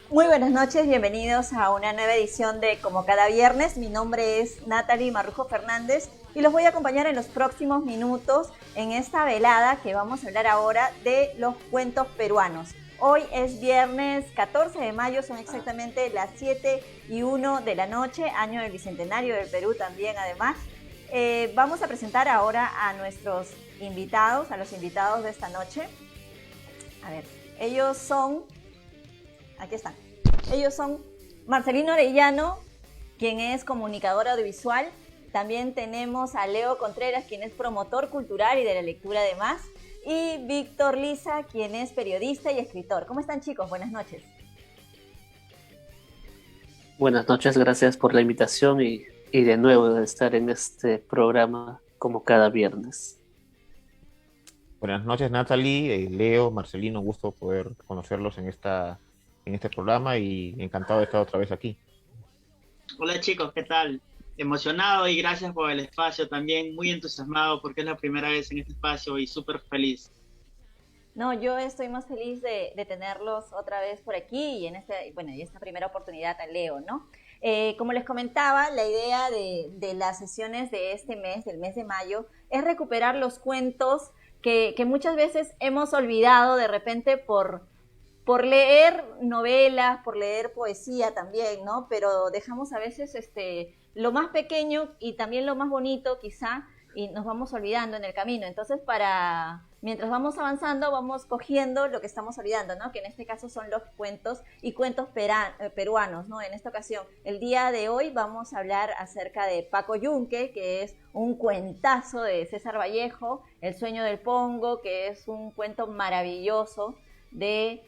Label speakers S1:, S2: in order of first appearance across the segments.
S1: Muy buenas noches, bienvenidos a una nueva edición de Como Cada Viernes. Mi nombre es Natalie Marrujo Fernández y los voy a acompañar en los próximos minutos en esta velada que vamos a hablar ahora de los cuentos peruanos. Hoy es viernes 14 de mayo, son exactamente las 7:01 de la noche, año del Bicentenario del Perú también además. Vamos a presentar ahora a nuestros invitados, a los invitados de esta noche. A ver, ellos son... Aquí están. Ellos son Marcelino Orellano, quien es comunicador audiovisual. También tenemos a Leo Contreras, quien es promotor cultural y de la lectura además. Y Víctor Liza, quien es periodista y escritor. ¿Cómo están, chicos? Buenas noches.
S2: Buenas noches, gracias por la invitación y de nuevo de estar en este programa como cada viernes.
S3: Buenas noches, Natalie, Leo, Marcelino, un gusto poder conocerlos en este programa y encantado de estar otra vez aquí.
S4: Hola chicos, ¿qué tal? Emocionado y gracias por el espacio también, muy entusiasmado porque es la primera vez en este espacio y súper feliz.
S1: No, yo estoy más feliz de tenerlos otra vez por aquí y y esta primera oportunidad a Leo, ¿no? Como les comentaba, la idea de las sesiones de este mes, del mes de mayo, es recuperar los cuentos que muchas veces hemos olvidado de repente por leer novelas, por leer poesía también, ¿no? Pero dejamos a veces lo más pequeño y también lo más bonito quizá, y nos vamos olvidando en el camino. Entonces, mientras vamos avanzando, vamos cogiendo lo que estamos olvidando, ¿no? Que en este caso son los cuentos y cuentos peruanos, ¿no? En esta ocasión, el día de hoy vamos a hablar acerca de Paco Yunque, que es un cuentazo de César Vallejo, El sueño del Pongo, que es un cuento maravilloso de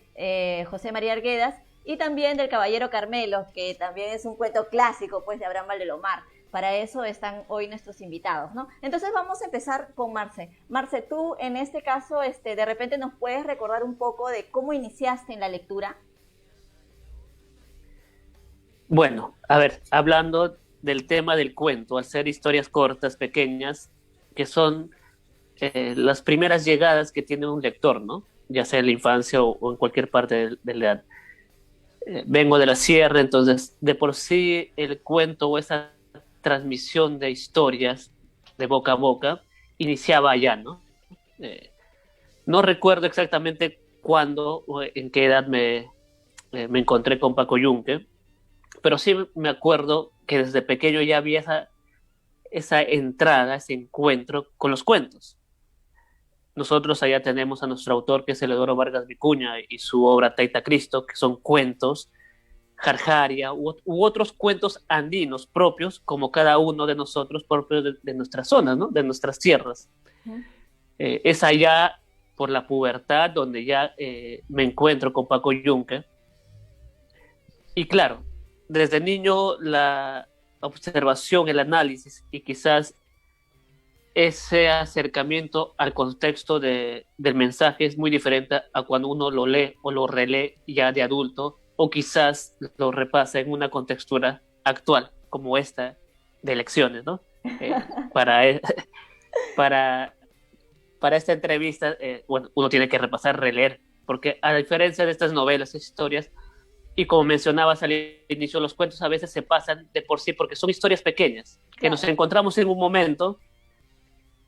S1: José María Arguedas, y también del Caballero Carmelo, que también es un cuento clásico pues de Abraham Valdelomar. Para eso están hoy nuestros invitados, ¿no? Entonces vamos a empezar con Marce. Marce, tú en este caso de repente nos puedes recordar un poco de cómo iniciaste en la lectura.
S2: Bueno, a ver, hablando del tema del cuento, al ser historias cortas, pequeñas, que son las primeras llegadas que tiene un lector, ¿no? Ya sea en la infancia o en cualquier parte de la edad. Vengo de la sierra, entonces de por sí el cuento o esa transmisión de historias de boca a boca iniciaba allá, ¿no? No recuerdo exactamente cuándo o en qué edad me encontré con Paco Yunque, pero sí me acuerdo que desde pequeño ya había esa entrada, ese encuentro con los cuentos. Nosotros allá tenemos a nuestro autor, que es Eleodoro Vargas Vicuña, y su obra Taita Cristo, que son cuentos, jarjaria, u otros cuentos andinos propios, como cada uno de nosotros, propios de nuestras zonas, ¿no? De nuestras tierras. Es allá, por la pubertad, donde ya me encuentro con Paco Yunque. Y claro, desde niño la observación, el análisis y quizás ese acercamiento al contexto del mensaje es muy diferente a cuando uno lo lee o lo relee ya de adulto, o quizás lo repasa en una contextura actual, como esta de elecciones, ¿no? Para esta entrevista, bueno, uno tiene que repasar, releer, porque a diferencia de estas novelas, historias, y como mencionabas al inicio, los cuentos a veces se pasan de por sí porque son historias pequeñas, que nos encontramos en un momento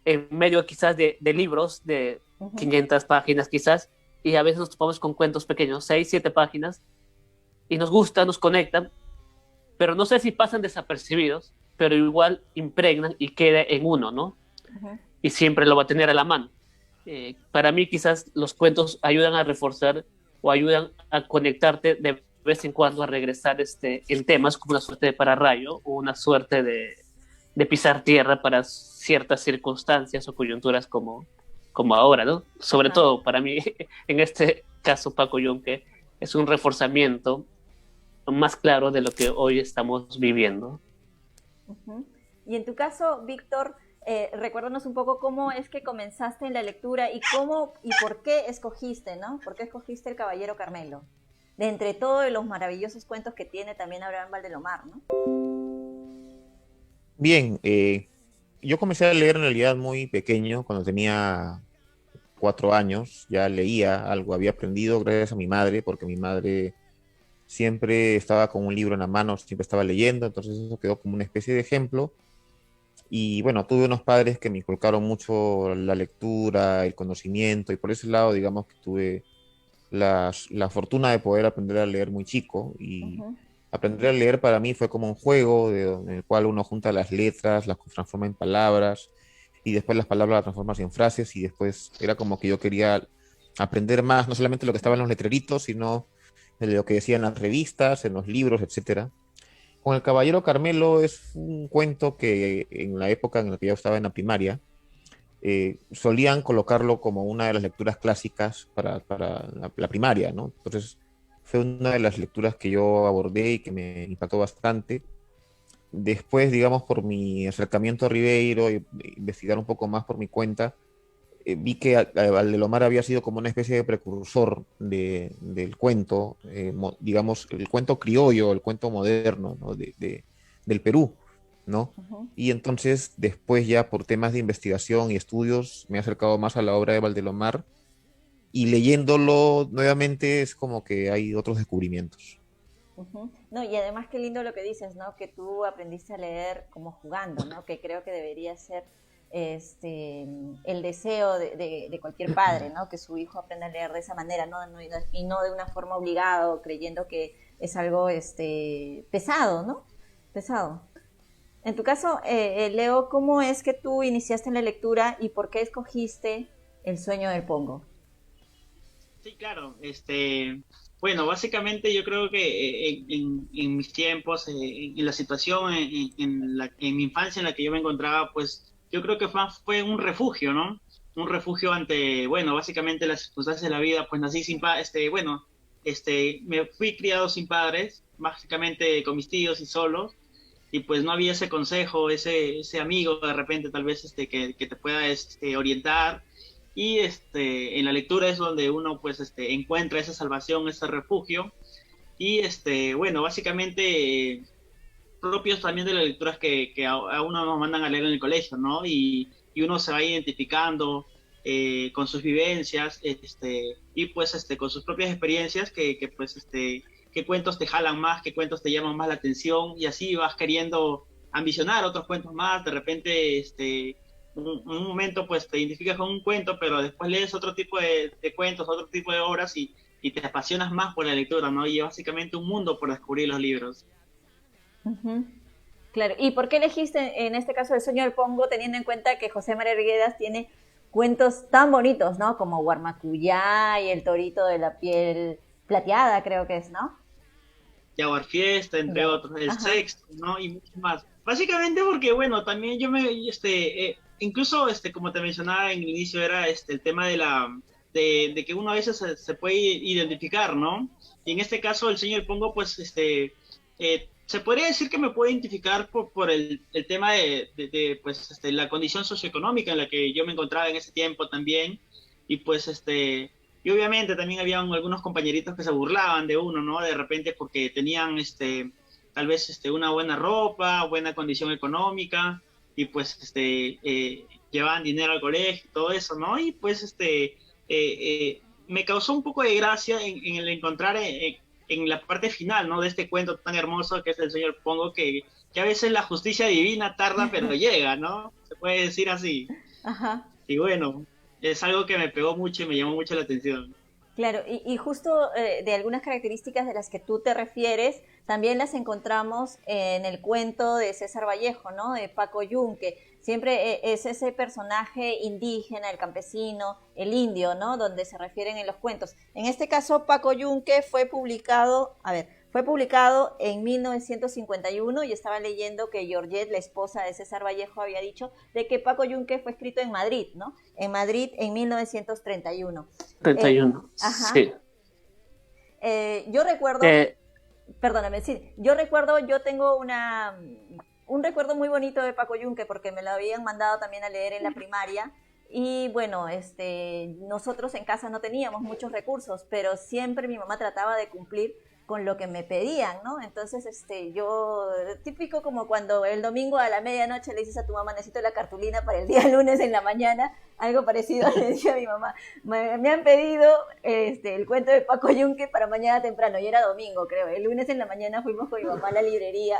S2: en medio quizás de libros de 500 páginas quizás, y a veces nos topamos con cuentos pequeños, 6, 7 páginas, y nos gusta, nos conectan, pero no sé si pasan desapercibidos, pero igual impregnan y queda en uno, ¿no?
S1: Ujú.
S2: Y siempre lo va a tener a la mano. Para mí quizás los cuentos ayudan a reforzar o ayudan a conectarte de vez en cuando a regresar en temas como una suerte de pararrayo o una suerte de pisar tierra para ciertas circunstancias o coyunturas como ahora, ¿no? Sobre
S1: Ajá.
S2: todo para mí, en este caso, Paco Yunque, es un reforzamiento más claro de lo que hoy estamos viviendo.
S1: Ujú. Y en tu caso, Víctor, recuérdanos un poco cómo es que comenzaste en la lectura y cómo y por qué escogiste, ¿no? ¿Por qué escogiste El Caballero Carmelo? De entre todos los maravillosos cuentos que tiene también Abraham Valdelomar, ¿no?
S3: Bien, yo comencé a leer en realidad muy pequeño, cuando tenía 4 años, ya leía algo, había aprendido gracias a mi madre, porque mi madre siempre estaba con un libro en la mano, siempre estaba leyendo, entonces eso quedó como una especie de ejemplo. Y bueno, tuve unos padres que me inculcaron mucho la lectura, el conocimiento, y por ese lado, digamos que tuve la fortuna de poder aprender a leer muy chico. Y
S1: Ujú,
S3: aprender a leer para mí fue como un juego en el cual uno junta las letras, las transforma en palabras, y después las palabras las transformas en frases, y después era como que yo quería aprender más, no solamente lo que estaba en los letreritos, sino de lo que decían las revistas, en los libros, etcétera. Con El Caballero Carmelo es un cuento que en la época en la que yo estaba en la primaria, solían colocarlo como una de las lecturas clásicas para la primaria, ¿no? Entonces fue una de las lecturas que yo abordé y que me impactó bastante. Después, digamos, por mi acercamiento a Ribeiro y investigar un poco más por mi cuenta, vi que Valdelomar había sido como una especie de precursor del cuento, digamos, el cuento criollo, el cuento moderno, ¿no? Del Perú, ¿no?
S1: ujú.
S3: Y entonces, después ya por temas de investigación y estudios, me he acercado más a la obra de Valdelomar, y leyéndolo nuevamente es como que hay otros descubrimientos.
S1: Ujú. No, y además qué lindo lo que dices, ¿no? Que tú aprendiste a leer como jugando, ¿no? Que creo que debería ser el deseo de cualquier padre, ¿no? Que su hijo aprenda a leer de esa manera, ¿no? Y no de una forma obligada o creyendo que es algo pesado, ¿no? Pesado. En tu caso, Leo, ¿cómo es que tú iniciaste en la lectura y por qué escogiste El sueño del Pongo?
S4: Sí, claro. Bueno, básicamente yo creo que en mis tiempos, en la situación, en mi infancia en la que yo me encontraba, pues yo creo que fue un refugio, ¿no? Un refugio ante, bueno, básicamente las circunstancias de la vida, pues nací sin padres, bueno, me fui criado sin padres, básicamente con mis tíos y solo, y pues no había ese consejo, ese amigo de repente tal vez que te pueda orientar, y en la lectura es donde uno pues encuentra esa salvación, ese refugio, y bueno, básicamente propios también de las lecturas que a uno nos mandan a leer en el colegio, ¿no? Y uno se va identificando con sus vivencias, y pues con sus propias experiencias pues qué cuentos te jalan más, qué cuentos te llaman más la atención, y así vas queriendo ambicionar otros cuentos más. De repente un momento pues te identificas con un cuento, pero después lees otro tipo de cuentos, otro tipo de obras, y te apasionas más por la lectura, ¿no? Y es básicamente un mundo por descubrir los libros.
S1: Ujú. Claro, ¿y por qué elegiste en este caso El sueño del Pongo, teniendo en cuenta que José María Arguedas tiene cuentos tan bonitos, ¿no? Como Guarmacuyá y El torito de la piel plateada, creo que es, ¿no?
S4: Jaguar Fiesta, entre
S1: Ya.
S4: otros, El
S1: Ajá.
S4: Sexto, ¿no? Y muchos más. Básicamente porque, bueno, también incluso, como te mencionaba en el inicio, era el tema de que uno a veces se puede identificar, ¿no? Y en este caso, el señor Pongo, pues, se podría decir que me puedo identificar por el tema pues, la condición socioeconómica en la que yo me encontraba en ese tiempo también. Y pues, y obviamente también habían algunos compañeritos que se burlaban de uno, ¿no? De repente porque tenían, tal vez, una buena ropa, buena condición económica, y pues, llevaban dinero al colegio, todo eso, ¿no? Y pues, me causó un poco de gracia en el encontrar en la parte final, ¿no? De este cuento tan hermoso que es el señor Pongo, que a veces la justicia divina tarda, pero llega, ¿no? Se puede decir así.
S1: Ajá.
S4: Y bueno, es algo que me pegó mucho y me llamó mucho la atención.
S1: Claro, y justo de algunas características de las que tú te refieres, también las encontramos en el cuento de César Vallejo, ¿no? De Paco Yunque. Siempre es ese personaje indígena, el campesino, el indio, ¿no? Donde se refieren en los cuentos. En este caso, Paco Yunque fue publicado en 1951 y estaba leyendo que Georgette, la esposa de César Vallejo, había dicho de que Paco Yunque fue escrito en Madrid, ¿no? En Madrid en 1931.
S2: 31, sí.
S1: Yo recuerdo, perdóname, sí, yo tengo un recuerdo muy bonito de Paco Yunque porque me lo habían mandado también a leer en la primaria. Y bueno, nosotros en casa no teníamos muchos recursos, pero siempre mi mamá trataba de cumplir con lo que me pedían, ¿no? Entonces, yo, típico como cuando el domingo a la medianoche le dices a tu mamá, necesito la cartulina para el día lunes en la mañana, algo parecido le dije a mi mamá. Me han pedido el cuento de Paco Yunque para mañana temprano, y era domingo, creo. El lunes en la mañana fuimos con mi mamá a la librería,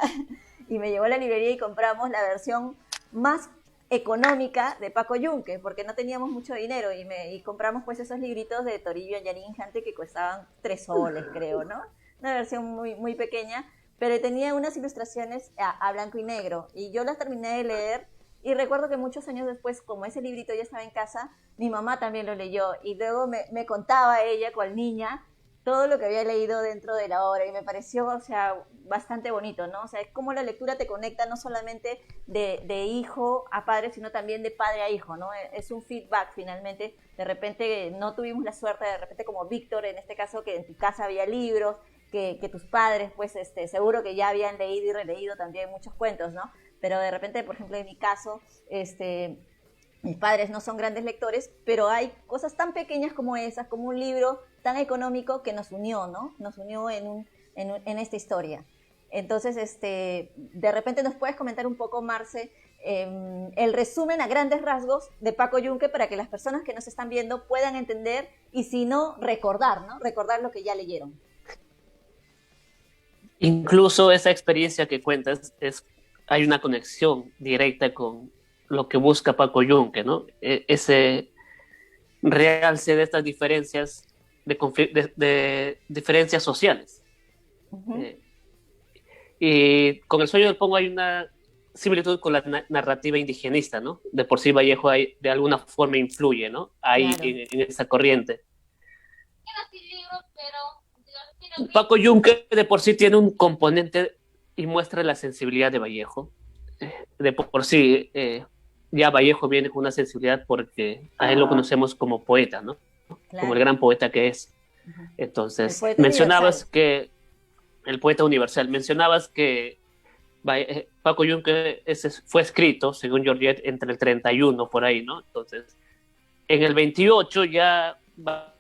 S1: y me llevó a la librería y compramos la versión más económica de Paco Yunque, porque no teníamos mucho dinero, y compramos pues esos libritos de Toribio Añarín Jante que costaban 3 soles, creo, ¿no? Una versión muy, muy pequeña, pero tenía unas ilustraciones a blanco y negro, y yo las terminé de leer, y recuerdo que muchos años después, como ese librito ya estaba en casa, mi mamá también lo leyó, y luego me contaba ella, cual niña, todo lo que había leído dentro de la obra, y me pareció, o sea, bastante bonito, ¿no? O sea, es como la lectura te conecta no solamente de hijo a padre, sino también de padre a hijo, ¿no? Es un feedback, finalmente. De repente no tuvimos la suerte, de repente como Víctor, en este caso, que en tu casa había libros, que tus padres, pues, seguro que ya habían leído y releído también muchos cuentos, ¿no? Pero de repente, por ejemplo, en mi caso, mis padres no son grandes lectores, pero hay cosas tan pequeñas como esas, como un libro tan económico que nos unió, ¿no? Nos unió en esta historia. Entonces, de repente nos puedes comentar un poco, Marce, el resumen a grandes rasgos de Paco Yunque para que las personas que nos están viendo puedan entender y si no, recordar, ¿no? Recordar lo que ya leyeron.
S2: Incluso esa experiencia que cuentas, hay una conexión directa con lo que busca Paco Yunque, ¿no? Ese realce de estas diferencias, de diferencias sociales. Uh-huh. Y con El sueño del Pongo hay una similitud con la narrativa indigenista, ¿no? De por sí Vallejo de alguna forma influye, ¿no? Ahí claro. en esa corriente. Paco Yunque de por sí tiene un componente y muestra la sensibilidad de Vallejo. De por sí, ya Vallejo viene con una sensibilidad porque a él lo conocemos como poeta, ¿no? Claro. Como el gran poeta que es. Uh-huh. Entonces, mencionabas universal. Que el poeta universal, mencionabas que Paco Yunque fue escrito, según Georgette, entre el 31 por ahí, ¿no? Entonces, en el 28 ya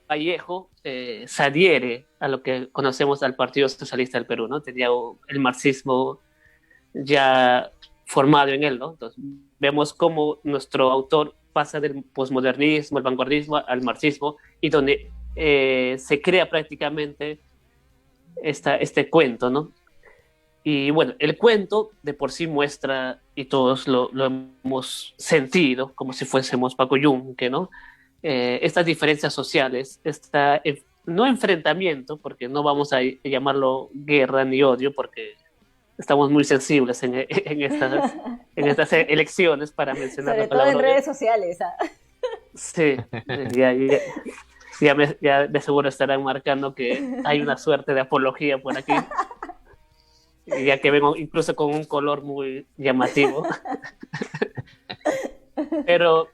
S2: Vallejo se adhiere a lo que conocemos al Partido Socialista del Perú, ¿no? Tenía el marxismo ya formado en él, ¿no? Entonces, vemos cómo nuestro autor pasa del posmodernismo, el vanguardismo, al marxismo, y donde se crea prácticamente este cuento, ¿no? Y bueno, el cuento de por sí muestra, y todos lo hemos sentido, como si fuésemos Paco Yunque, ¿no? Estas diferencias sociales, no enfrentamiento, porque no vamos a llamarlo guerra ni odio, porque estamos muy sensibles en estas elecciones para mencionar
S1: sobre la palabra. Sobre todo en redes sociales.
S2: Sí, ya de seguro estarán marcando que hay una suerte de apología por aquí, ya que vengo incluso con un color muy llamativo. Pero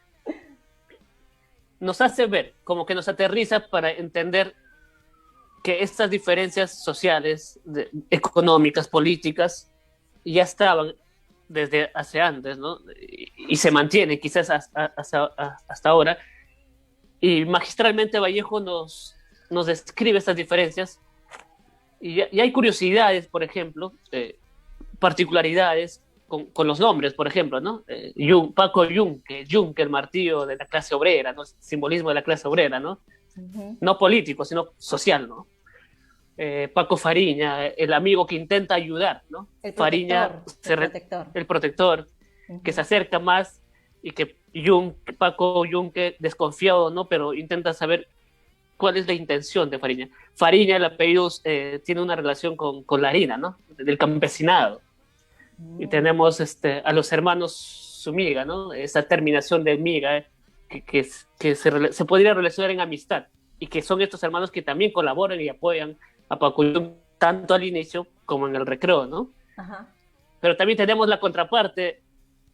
S2: nos hace ver, como que nos aterriza para entender que estas diferencias sociales, económicas, políticas, ya estaban desde hace antes, ¿no? Y se mantienen quizás hasta ahora. Y magistralmente Vallejo nos describe estas diferencias. Y hay curiosidades, por ejemplo, particularidades con los nombres, por ejemplo, ¿no? Paco Yunque, el martillo de la clase obrera, ¿no? Simbolismo de la clase obrera, ¿no? Uh-huh. No político, sino social, ¿no? Paco Fariña, el amigo que intenta ayudar, ¿no? El protector, uh-huh. Que se acerca más y que Paco Yunque desconfiado, ¿no? Pero intenta saber cuál es la intención de Fariña. Fariña, el apellido, tiene una relación con la harina, ¿no? Del campesinado. Y tenemos a los hermanos Zúñiga, ¿no? Esa terminación de miga, que se podría relacionar en amistad, y que son estos hermanos que también colaboran y apoyan a Pacuyún tanto al inicio como en el recreo, ¿no?
S1: Ajá.
S2: Pero también tenemos la contraparte,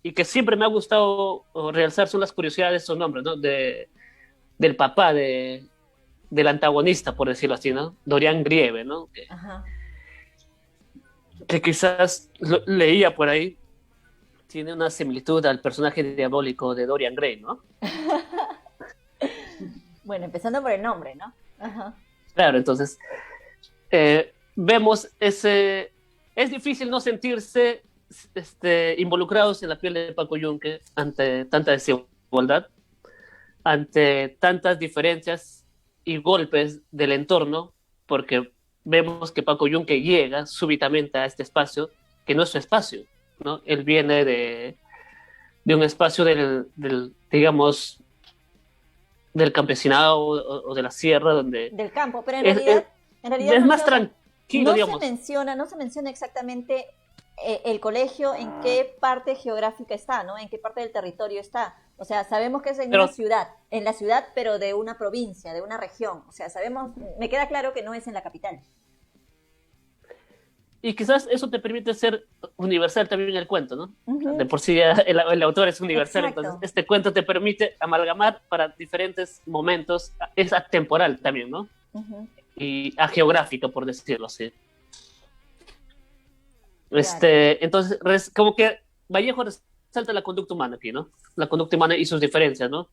S2: y que siempre me ha gustado realzar, son las curiosidades de esos nombres, ¿no? Del papá del antagonista, por decirlo así, ¿no? Dorian Grieve, ¿no?
S1: Ajá.
S2: Que quizás leía por ahí, tiene una similitud al personaje diabólico de Dorian Gray, ¿no?
S1: Bueno, empezando por el nombre, ¿no? Ajá.
S2: Claro, entonces vemos ese... Es difícil no sentirse involucrados en la piel de Paco Yunque ante tanta desigualdad, ante tantas diferencias y golpes del entorno, porque vemos que Paco Yunque llega súbitamente a este espacio, que no es su espacio, ¿no? Él viene de un espacio digamos, del campesinado o de la sierra, donde...
S1: Del campo, pero en realidad
S2: es más tranquilo, digamos.
S1: No se menciona exactamente el colegio en qué parte geográfica está, ¿no? En qué parte del territorio está. O sea, sabemos que es en una ciudad, en la ciudad, pero de una provincia, de una región. O sea, sabemos, me queda claro que no es en la capital.
S2: Y quizás eso te permite ser universal también en el cuento, ¿no?
S1: Uh-huh.
S2: De por sí ya el autor es universal. Exacto. Entonces este cuento te permite amalgamar para diferentes momentos, es atemporal también, ¿no? Uh-huh. Y ageográfico, por decirlo así. Claro. Entonces, como que Vallejo resalta la conducta humana aquí, ¿no? La conducta humana y sus diferencias, ¿no?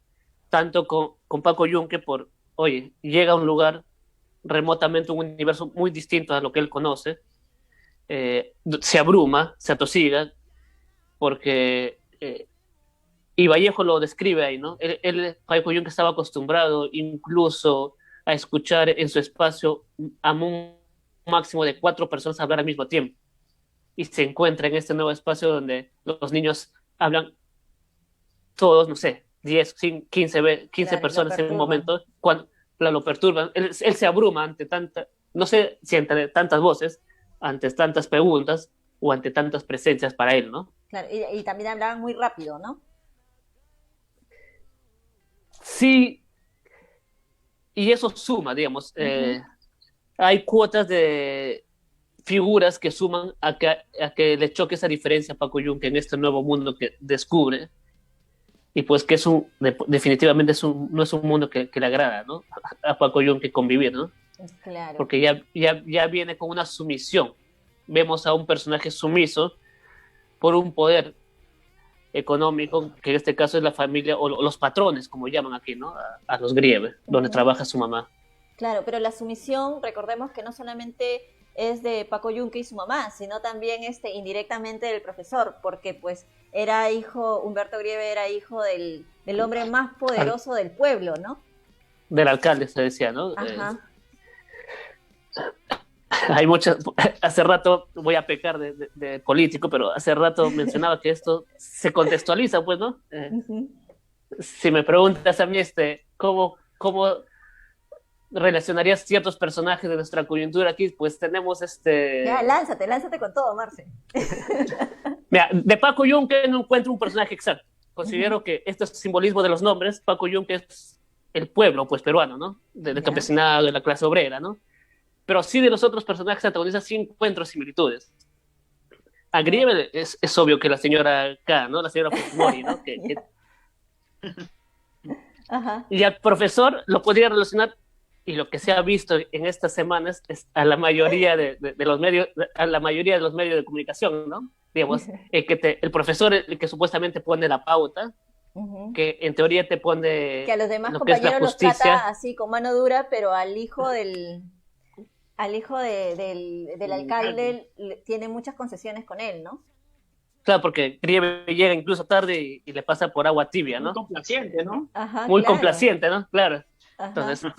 S2: Tanto con Paco Yunque oye, llega a un lugar remotamente, un universo muy distinto a lo que él conoce, se abruma, se atosiga, porque y Vallejo lo describe ahí, ¿no? Paco Yunque estaba acostumbrado incluso a escuchar en su espacio a un máximo de 4 personas hablar al mismo tiempo, y se encuentra en este nuevo espacio donde los niños hablan todos, no sé, 10, 15 claro, personas en un momento, cuando lo perturban, él se abruma ante no sé si ante tantas voces, ante tantas preguntas o ante tantas presencias para él, ¿no?
S1: Claro, y también hablaban muy rápido, ¿no?
S2: Sí, y eso suma, digamos. Uh-huh. Hay cuotas de figuras que suman a que le choque esa diferencia a Paco Yunque en este nuevo mundo que descubre, y pues que definitivamente no es un mundo que le agrada, ¿no? A Paco Yunque convivir, ¿no?
S1: Claro.
S2: Porque ya viene con una sumisión. Vemos a un personaje sumiso por un poder económico, que en este caso es la familia, o los patrones, como llaman aquí, ¿no? A los Grieve, donde trabaja su mamá.
S1: Claro, pero la sumisión, recordemos que no solamente es de Paco Yunque y su mamá, sino también indirectamente del profesor, porque pues Humberto Grieve era hijo del hombre más poderoso del pueblo, ¿no?
S2: Del alcalde, se decía, ¿no?
S1: Ajá.
S2: Hay muchas, hace rato voy a pecar de político, pero hace rato mencionaba que esto se contextualiza, pues, ¿no? Uh-huh. Si me preguntas a mí, ¿cómo relacionarías ciertos personajes de nuestra coyuntura aquí? Pues tenemos
S1: Ya, lánzate con todo, Marce.
S2: Mira, de Paco Yunque no encuentro un personaje exacto. Considero que este simbolismo de los nombres, Paco Yunque es el pueblo, pues, peruano, ¿no? Del campesinado, de la clase obrera, ¿no? Pero sí, de los otros personajes antagonistas sí encuentro similitudes. A Grieve es obvio que la señora K, ¿no? La señora Fujimori, ¿no? Ajá. Y al profesor lo podría relacionar, y lo que se ha visto en estas semanas es a la mayoría de los medios, a la mayoría de los medios de comunicación, ¿no? Digamos, el profesor, el que supuestamente pone la pauta, uh-huh, que en teoría te pone
S1: que a los demás compañeros los trata así con mano dura, pero al hijo del alcalde tiene muchas concesiones con él, ¿no?
S2: Claro, porque Grieve llega incluso tarde y le pasa por agua tibia, ¿no?
S4: Muy complaciente, ¿no?
S1: Ajá,
S2: muy
S1: claro.
S2: complaciente, ¿no? Claro.
S1: Ajá.
S2: Entonces,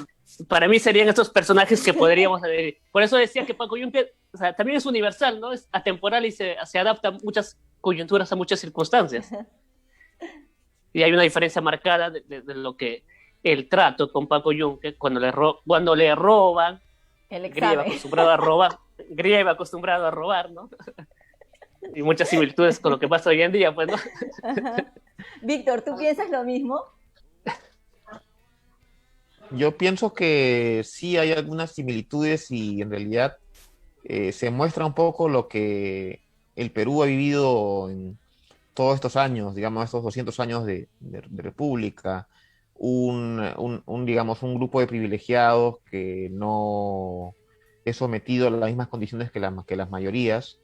S2: para mí serían estos personajes que podríamos ver. Por eso decía que Paco Yunque, o sea, también es universal, ¿no? Es atemporal y se adapta a muchas coyunturas, a muchas circunstancias. Y hay una diferencia marcada de lo que el trato con Paco Yunque cuando le roban,
S1: El
S2: Grieve
S1: examen.
S2: acostumbrado a robar, Grieve acostumbrado a robar, ¿no? Y muchas similitudes con lo que pasa hoy en día, pues, ¿no?
S1: Ajá. Víctor, ¿tú piensas lo mismo?
S3: Yo pienso que sí hay algunas similitudes y en realidad se muestra un poco lo que el Perú ha vivido en todos estos años, digamos, estos 200 años de república, digamos, un grupo de privilegiados que no es sometido a las mismas condiciones que las mayorías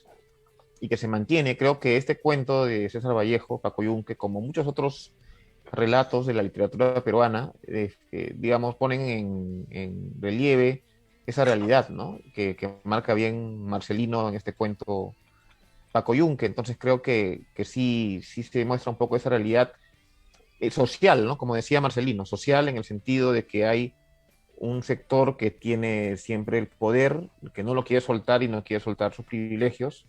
S3: y que se mantiene. Creo que este cuento de César Vallejo, Paco Yunque, como muchos otros relatos de la literatura peruana, digamos, ponen en relieve esa realidad, ¿no? Que marca bien Marcelino en este cuento Paco Yunque. Entonces creo que sí se muestra un poco esa realidad social, ¿no? Como decía Marcelino, social en el sentido de que hay un sector que tiene siempre el poder, que no lo quiere soltar y no quiere soltar sus privilegios,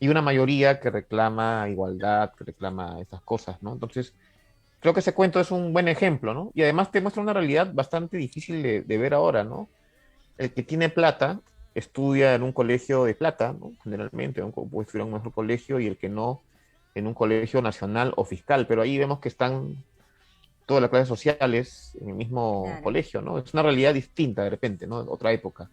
S3: y una mayoría que reclama igualdad, que reclama estas cosas, ¿no? Entonces, creo que ese cuento es un buen ejemplo, ¿no? Y además te muestra una realidad bastante difícil de ver ahora, ¿no? El que tiene plata estudia en un colegio de plata, ¿no? Generalmente, ¿no? Puede estudiar en un mejor colegio y el que no en un colegio nacional o fiscal, pero ahí vemos que están todas las clases sociales en el mismo
S1: Claro.
S3: colegio, ¿no? Es una realidad distinta de repente, ¿no? Otra época.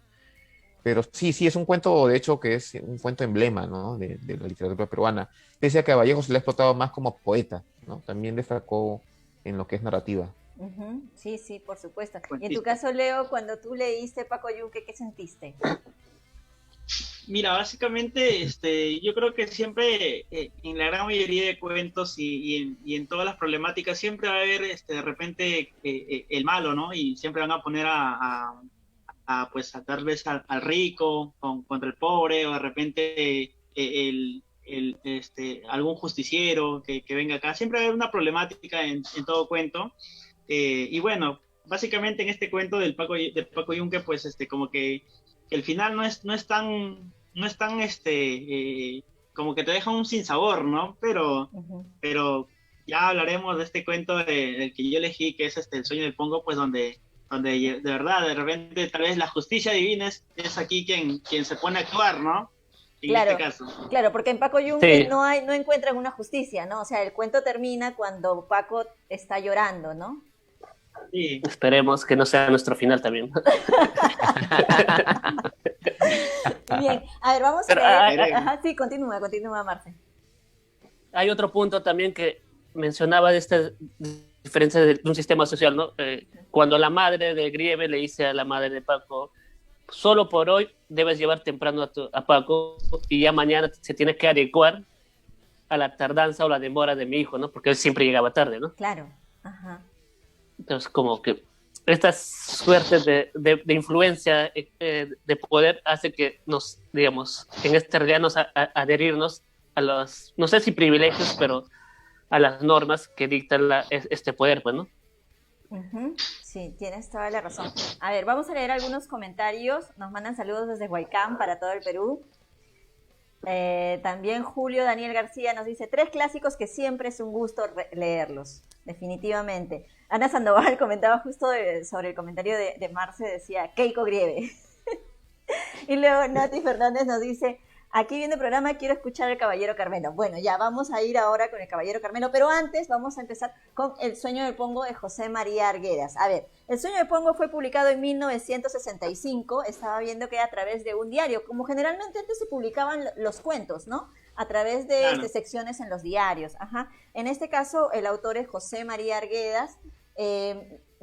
S3: Pero sí, es un cuento, de hecho, que es un cuento emblema, ¿no? De la literatura peruana. Pese a que a Vallejo se le ha explotado más como poeta, ¿no? También destacó en lo que es narrativa.
S1: Ujú. Sí, sí, por supuesto. Y en tu
S4: Cuentista.
S1: caso, Leo, cuando tú leíste Paco Yunque, ¿qué sentiste?
S4: Mira, básicamente, yo creo que siempre, en la gran mayoría de cuentos y en todas las problemáticas, siempre va a haber, de repente, el malo, ¿no? Y siempre van a poner pues, a tal vez al rico contra el pobre, o de repente algún justiciero que venga acá. Siempre va a haber una problemática en todo cuento. Y bueno, básicamente en este cuento de Paco Yunque, pues, como que el final no es tan, como que te deja un sinsabor, ¿no? Pero,
S1: Ujú.
S4: pero ya hablaremos de este cuento del que yo elegí, que es El sueño del Pongo, pues donde de verdad, de repente, tal vez la justicia divina es aquí quien se pone a actuar, ¿no? En este
S1: Claro,
S4: caso.
S1: claro, porque en Paco Yunque
S2: Sí,
S1: no encuentran una justicia, ¿no? O sea, el cuento termina cuando Paco está llorando, ¿no?
S4: Sí.
S2: esperemos que no sea nuestro final también.
S1: Bien, a ver, vamos a
S2: Pero
S1: leer.
S4: Veremos.
S1: Ajá, sí, continúa, Marce.
S2: hay otro punto también que mencionaba de esta diferencia de un sistema social, ¿no? Cuando la madre de Grieve le dice a la madre de Paco, solo por hoy debes llevar temprano a Paco y ya mañana se tiene que adecuar a la tardanza o la demora de mi hijo, ¿no? Porque él siempre llegaba tarde, ¿no?
S1: Claro, ajá.
S2: Entonces, como que estas suertes de influencia, de poder, hace que nos, digamos, en esta realidad nos adherirnos a los, no sé si privilegios, pero a las normas que dictan este poder, pues, ¿no?
S1: Ujú. Sí, tienes toda la razón. A ver, vamos a leer algunos comentarios. Nos mandan saludos desde Huaycán para todo el Perú. También Julio Daniel García nos dice, tres clásicos que siempre es un gusto leerlos, definitivamente. Ana Sandoval comentaba justo sobre el comentario de Marce, decía, Keiko Grieve. Y luego Nati Fernández nos dice, aquí viendo el programa quiero escuchar al Caballero Carmelo. Bueno, ya vamos a ir ahora con el Caballero Carmelo, pero antes vamos a empezar con El sueño del Pongo de José María Arguedas. A ver, El sueño del Pongo fue publicado en 1965, estaba viendo que a través de un diario, como generalmente antes se publicaban los cuentos, ¿no? A través de
S4: Claro.
S1: secciones en los diarios. Ajá. En este caso, el autor es José María Arguedas.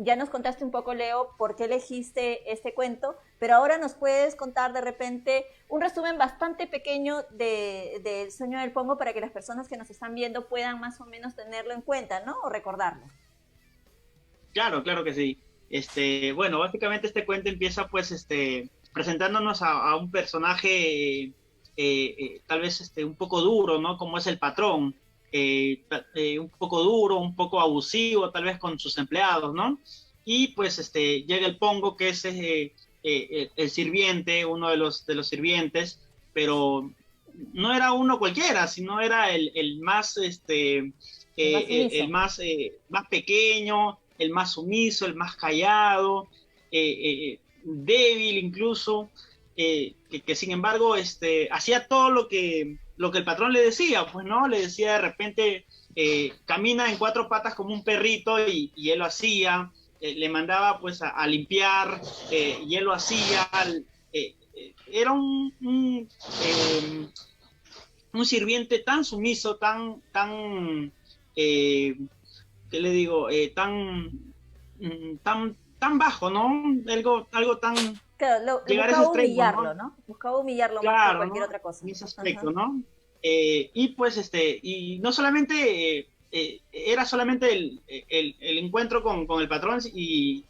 S1: Ya nos contaste un poco, Leo, por qué elegiste este cuento, pero ahora nos puedes contar de repente un resumen bastante pequeño del sueño del Pongo para que las personas que nos están viendo puedan más o menos tenerlo en cuenta, ¿no? O recordarlo.
S4: Claro, claro que sí. Bueno, básicamente este cuento empieza pues presentándonos a un personaje tal vez un poco duro, ¿no? Como es el patrón, un poco duro, un poco abusivo tal vez con sus empleados, ¿no? Y pues llega el Pongo, que es el sirviente, uno de los sirvientes, pero no era uno cualquiera, sino era el más
S1: El más sumiso.
S4: más pequeño, el más sumiso, el más callado, débil incluso, que sin embargo hacía todo lo que el patrón le decía, pues no, le decía de repente, camina en 4 patas como un perrito y él lo hacía, le mandaba pues a limpiar y él lo hacía, era un sirviente tan sumiso, ¿qué le digo? Tan bajo, ¿no? Algo tan...
S1: Claro,
S4: llegar a ese
S1: buscaba
S4: extremo,
S1: humillarlo, ¿no? Buscaba humillarlo más que
S4: claro,
S1: cualquier
S4: ¿no?
S1: otra cosa.
S4: En ese aspecto,
S1: Ajá.
S4: ¿no? Y pues, y no solamente era solamente el encuentro con el patrón y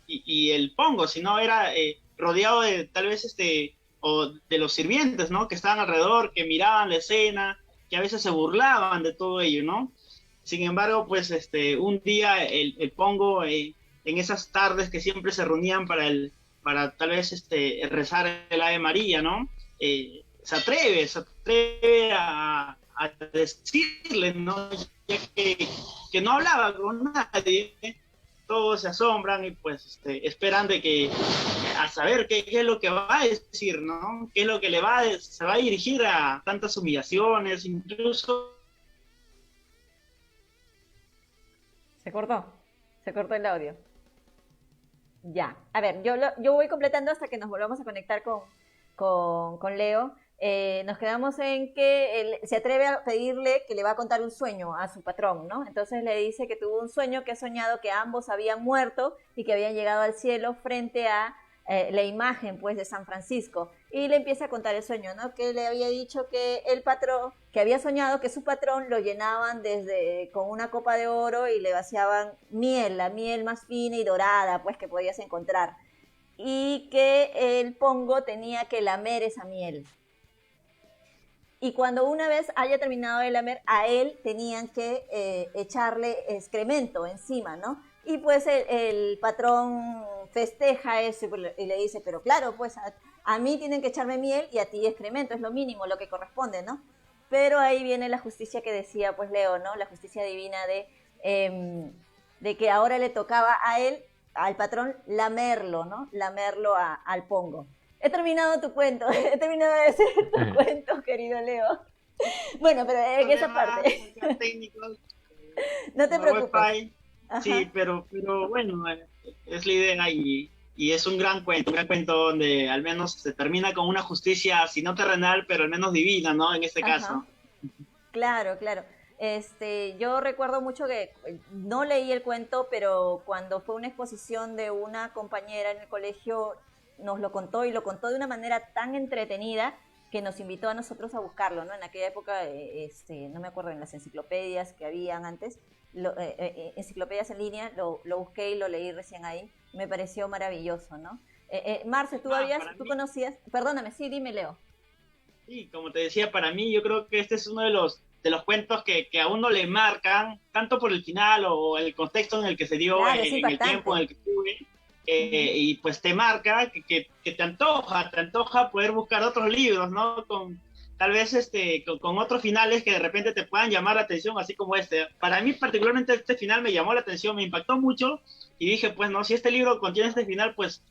S4: el pongo, sino era rodeado de tal vez o de los sirvientes, ¿no? Que estaban alrededor, que miraban la escena, que a veces se burlaban de todo ello, ¿no? Sin embargo, pues un día el Pongo, en esas tardes que siempre se reunían para tal vez rezar el Ave María, ¿no? Se atreve a decirle, ¿no? Ya que no hablaba con nadie, todos se asombran y pues esperan de que a saber qué es lo que va a decir, ¿no? Qué es lo que se va a dirigir a tantas humillaciones, incluso.
S1: Se cortó el audio. Ya, a ver, yo voy completando hasta que nos volvamos a conectar con Leo. Nos quedamos en que él se atreve a pedirle que le va a contar un sueño a su patrón, ¿no? Entonces le dice que tuvo un sueño, que ha soñado que ambos habían muerto y que habían llegado al cielo frente a la imagen, pues, de San Francisco. Y le empieza a contar el sueño, ¿no? Que le había dicho que el patrón, que había soñado que su patrón lo llenaban con una copa de oro y le vaciaban miel, la miel más fina y dorada, pues, que podías encontrar. Y que el Pongo tenía que lamer esa miel. Y cuando una vez haya terminado de lamer, a él tenían que echarle excremento encima, ¿no? Y pues el patrón festeja eso y le dice, pero claro, pues a mí tienen que echarme miel y a ti excremento, es lo mínimo, lo que corresponde, ¿no? Pero ahí viene la justicia que decía pues Leo, ¿no? La justicia divina de que ahora le tocaba a él, al patrón, lamerlo, ¿no? Lamerlo al Pongo. He terminado tu cuento, he terminado de decir tu cuento, querido Leo. Bueno, pero en esa parte.
S4: Técnicos,
S1: No te preocupes.
S4: Wi-Fi, sí, pero bueno, es la idea y es un gran cuento donde al menos se termina con una justicia, si no terrenal, pero al menos divina, ¿no? En este caso.
S1: Claro, claro. Yo recuerdo mucho que no leí el cuento, pero cuando fue una exposición de una compañera en el colegio, nos lo contó y lo contó de una manera tan entretenida que nos invitó a nosotros a buscarlo, ¿no? En aquella época, no me acuerdo, en las enciclopedias que habían antes, enciclopedias en línea, lo busqué y lo leí recién ahí. Me pareció maravilloso, ¿no? Marce, tú conocías, perdóname, sí, dime, Leo.
S4: Sí, como te decía, para mí yo creo que este es uno de los cuentos que a uno le marcan, tanto por el final o el contexto en el que se dio,
S1: claro,
S4: en el tiempo en el que estuve, y pues te marca que te antoja poder buscar otros libros, ¿no? Tal vez con otros finales que de repente te puedan llamar la atención, así como este. Para mí particularmente este final me llamó la atención, me impactó mucho y dije, pues no, si este libro contiene este final, pues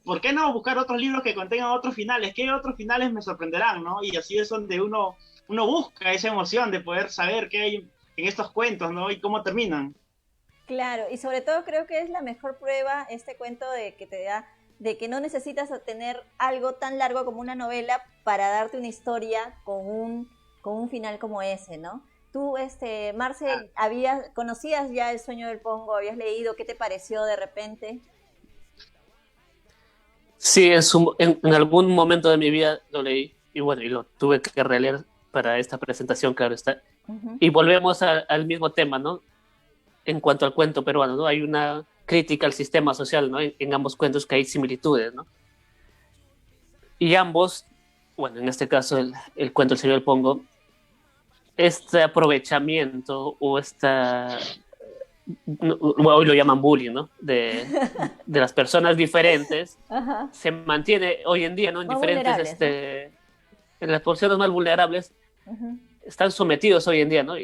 S4: ¿por qué no buscar otros libros que contengan otros finales? ¿Qué otros finales me sorprenderán, no? Y así es donde uno busca esa emoción de poder saber qué hay en estos cuentos, ¿no? Y cómo terminan.
S1: Claro, y sobre todo creo que es la mejor prueba este cuento de que te da, de que no necesitas tener algo tan largo como una novela para darte una historia con un final como ese, ¿no? Tú, Marce, ¿conocías ya El sueño del Pongo? ¿Habías leído? ¿Qué te pareció de repente?
S2: Sí, en algún momento de mi vida lo leí y bueno, y lo tuve que releer para esta presentación, claro está.
S1: Uh-huh.
S2: Y volvemos al mismo tema, ¿no? En cuanto al cuento peruano, ¿no? Hay una crítica al sistema social, ¿no? En ambos cuentos que hay similitudes, ¿no? Y ambos, bueno, en este caso el cuento El señor del Pongo, este aprovechamiento o hoy lo llaman bullying, ¿no? De las personas diferentes,
S1: uh-huh,
S2: se mantiene hoy en día, ¿no? En
S1: más
S2: diferentes,
S1: ¿no?
S2: en las porciones más vulnerables,
S1: uh-huh,
S2: están sometidos hoy en día, ¿no?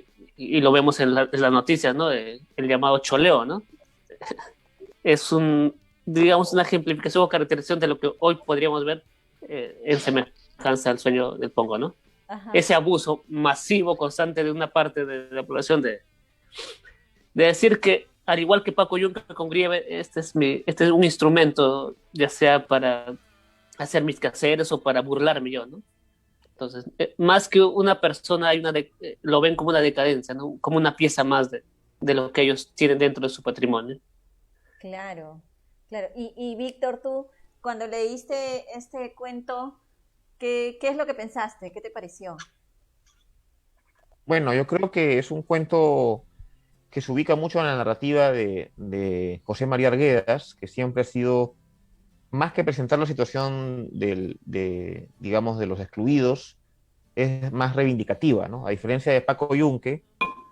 S2: Y lo vemos en las noticias, ¿no? El llamado choleo, ¿no? es digamos, una ejemplificación o caracterización de lo que hoy podríamos ver en semejanza al sueño del Pongo, ¿no?
S1: Ajá.
S2: Ese abuso masivo, constante de una parte de la población de decir que, al igual que Paco Yunque con Grieve, este es un instrumento, ya sea para hacer mis quehaceres o para burlarme yo, ¿no? Entonces, más que una persona, lo ven como una decadencia, ¿no? Como una pieza más de lo que ellos tienen dentro de su patrimonio.
S1: Claro, claro. Y Víctor, tú, cuando leíste este cuento, ¿qué es lo que pensaste? ¿Qué te pareció?
S3: Bueno, yo creo que es un cuento que se ubica mucho en la narrativa de José María Arguedas, que siempre ha sido, más que presentar la situación digamos, de los excluidos, es más reivindicativa, ¿no? A diferencia de Paco Yunque,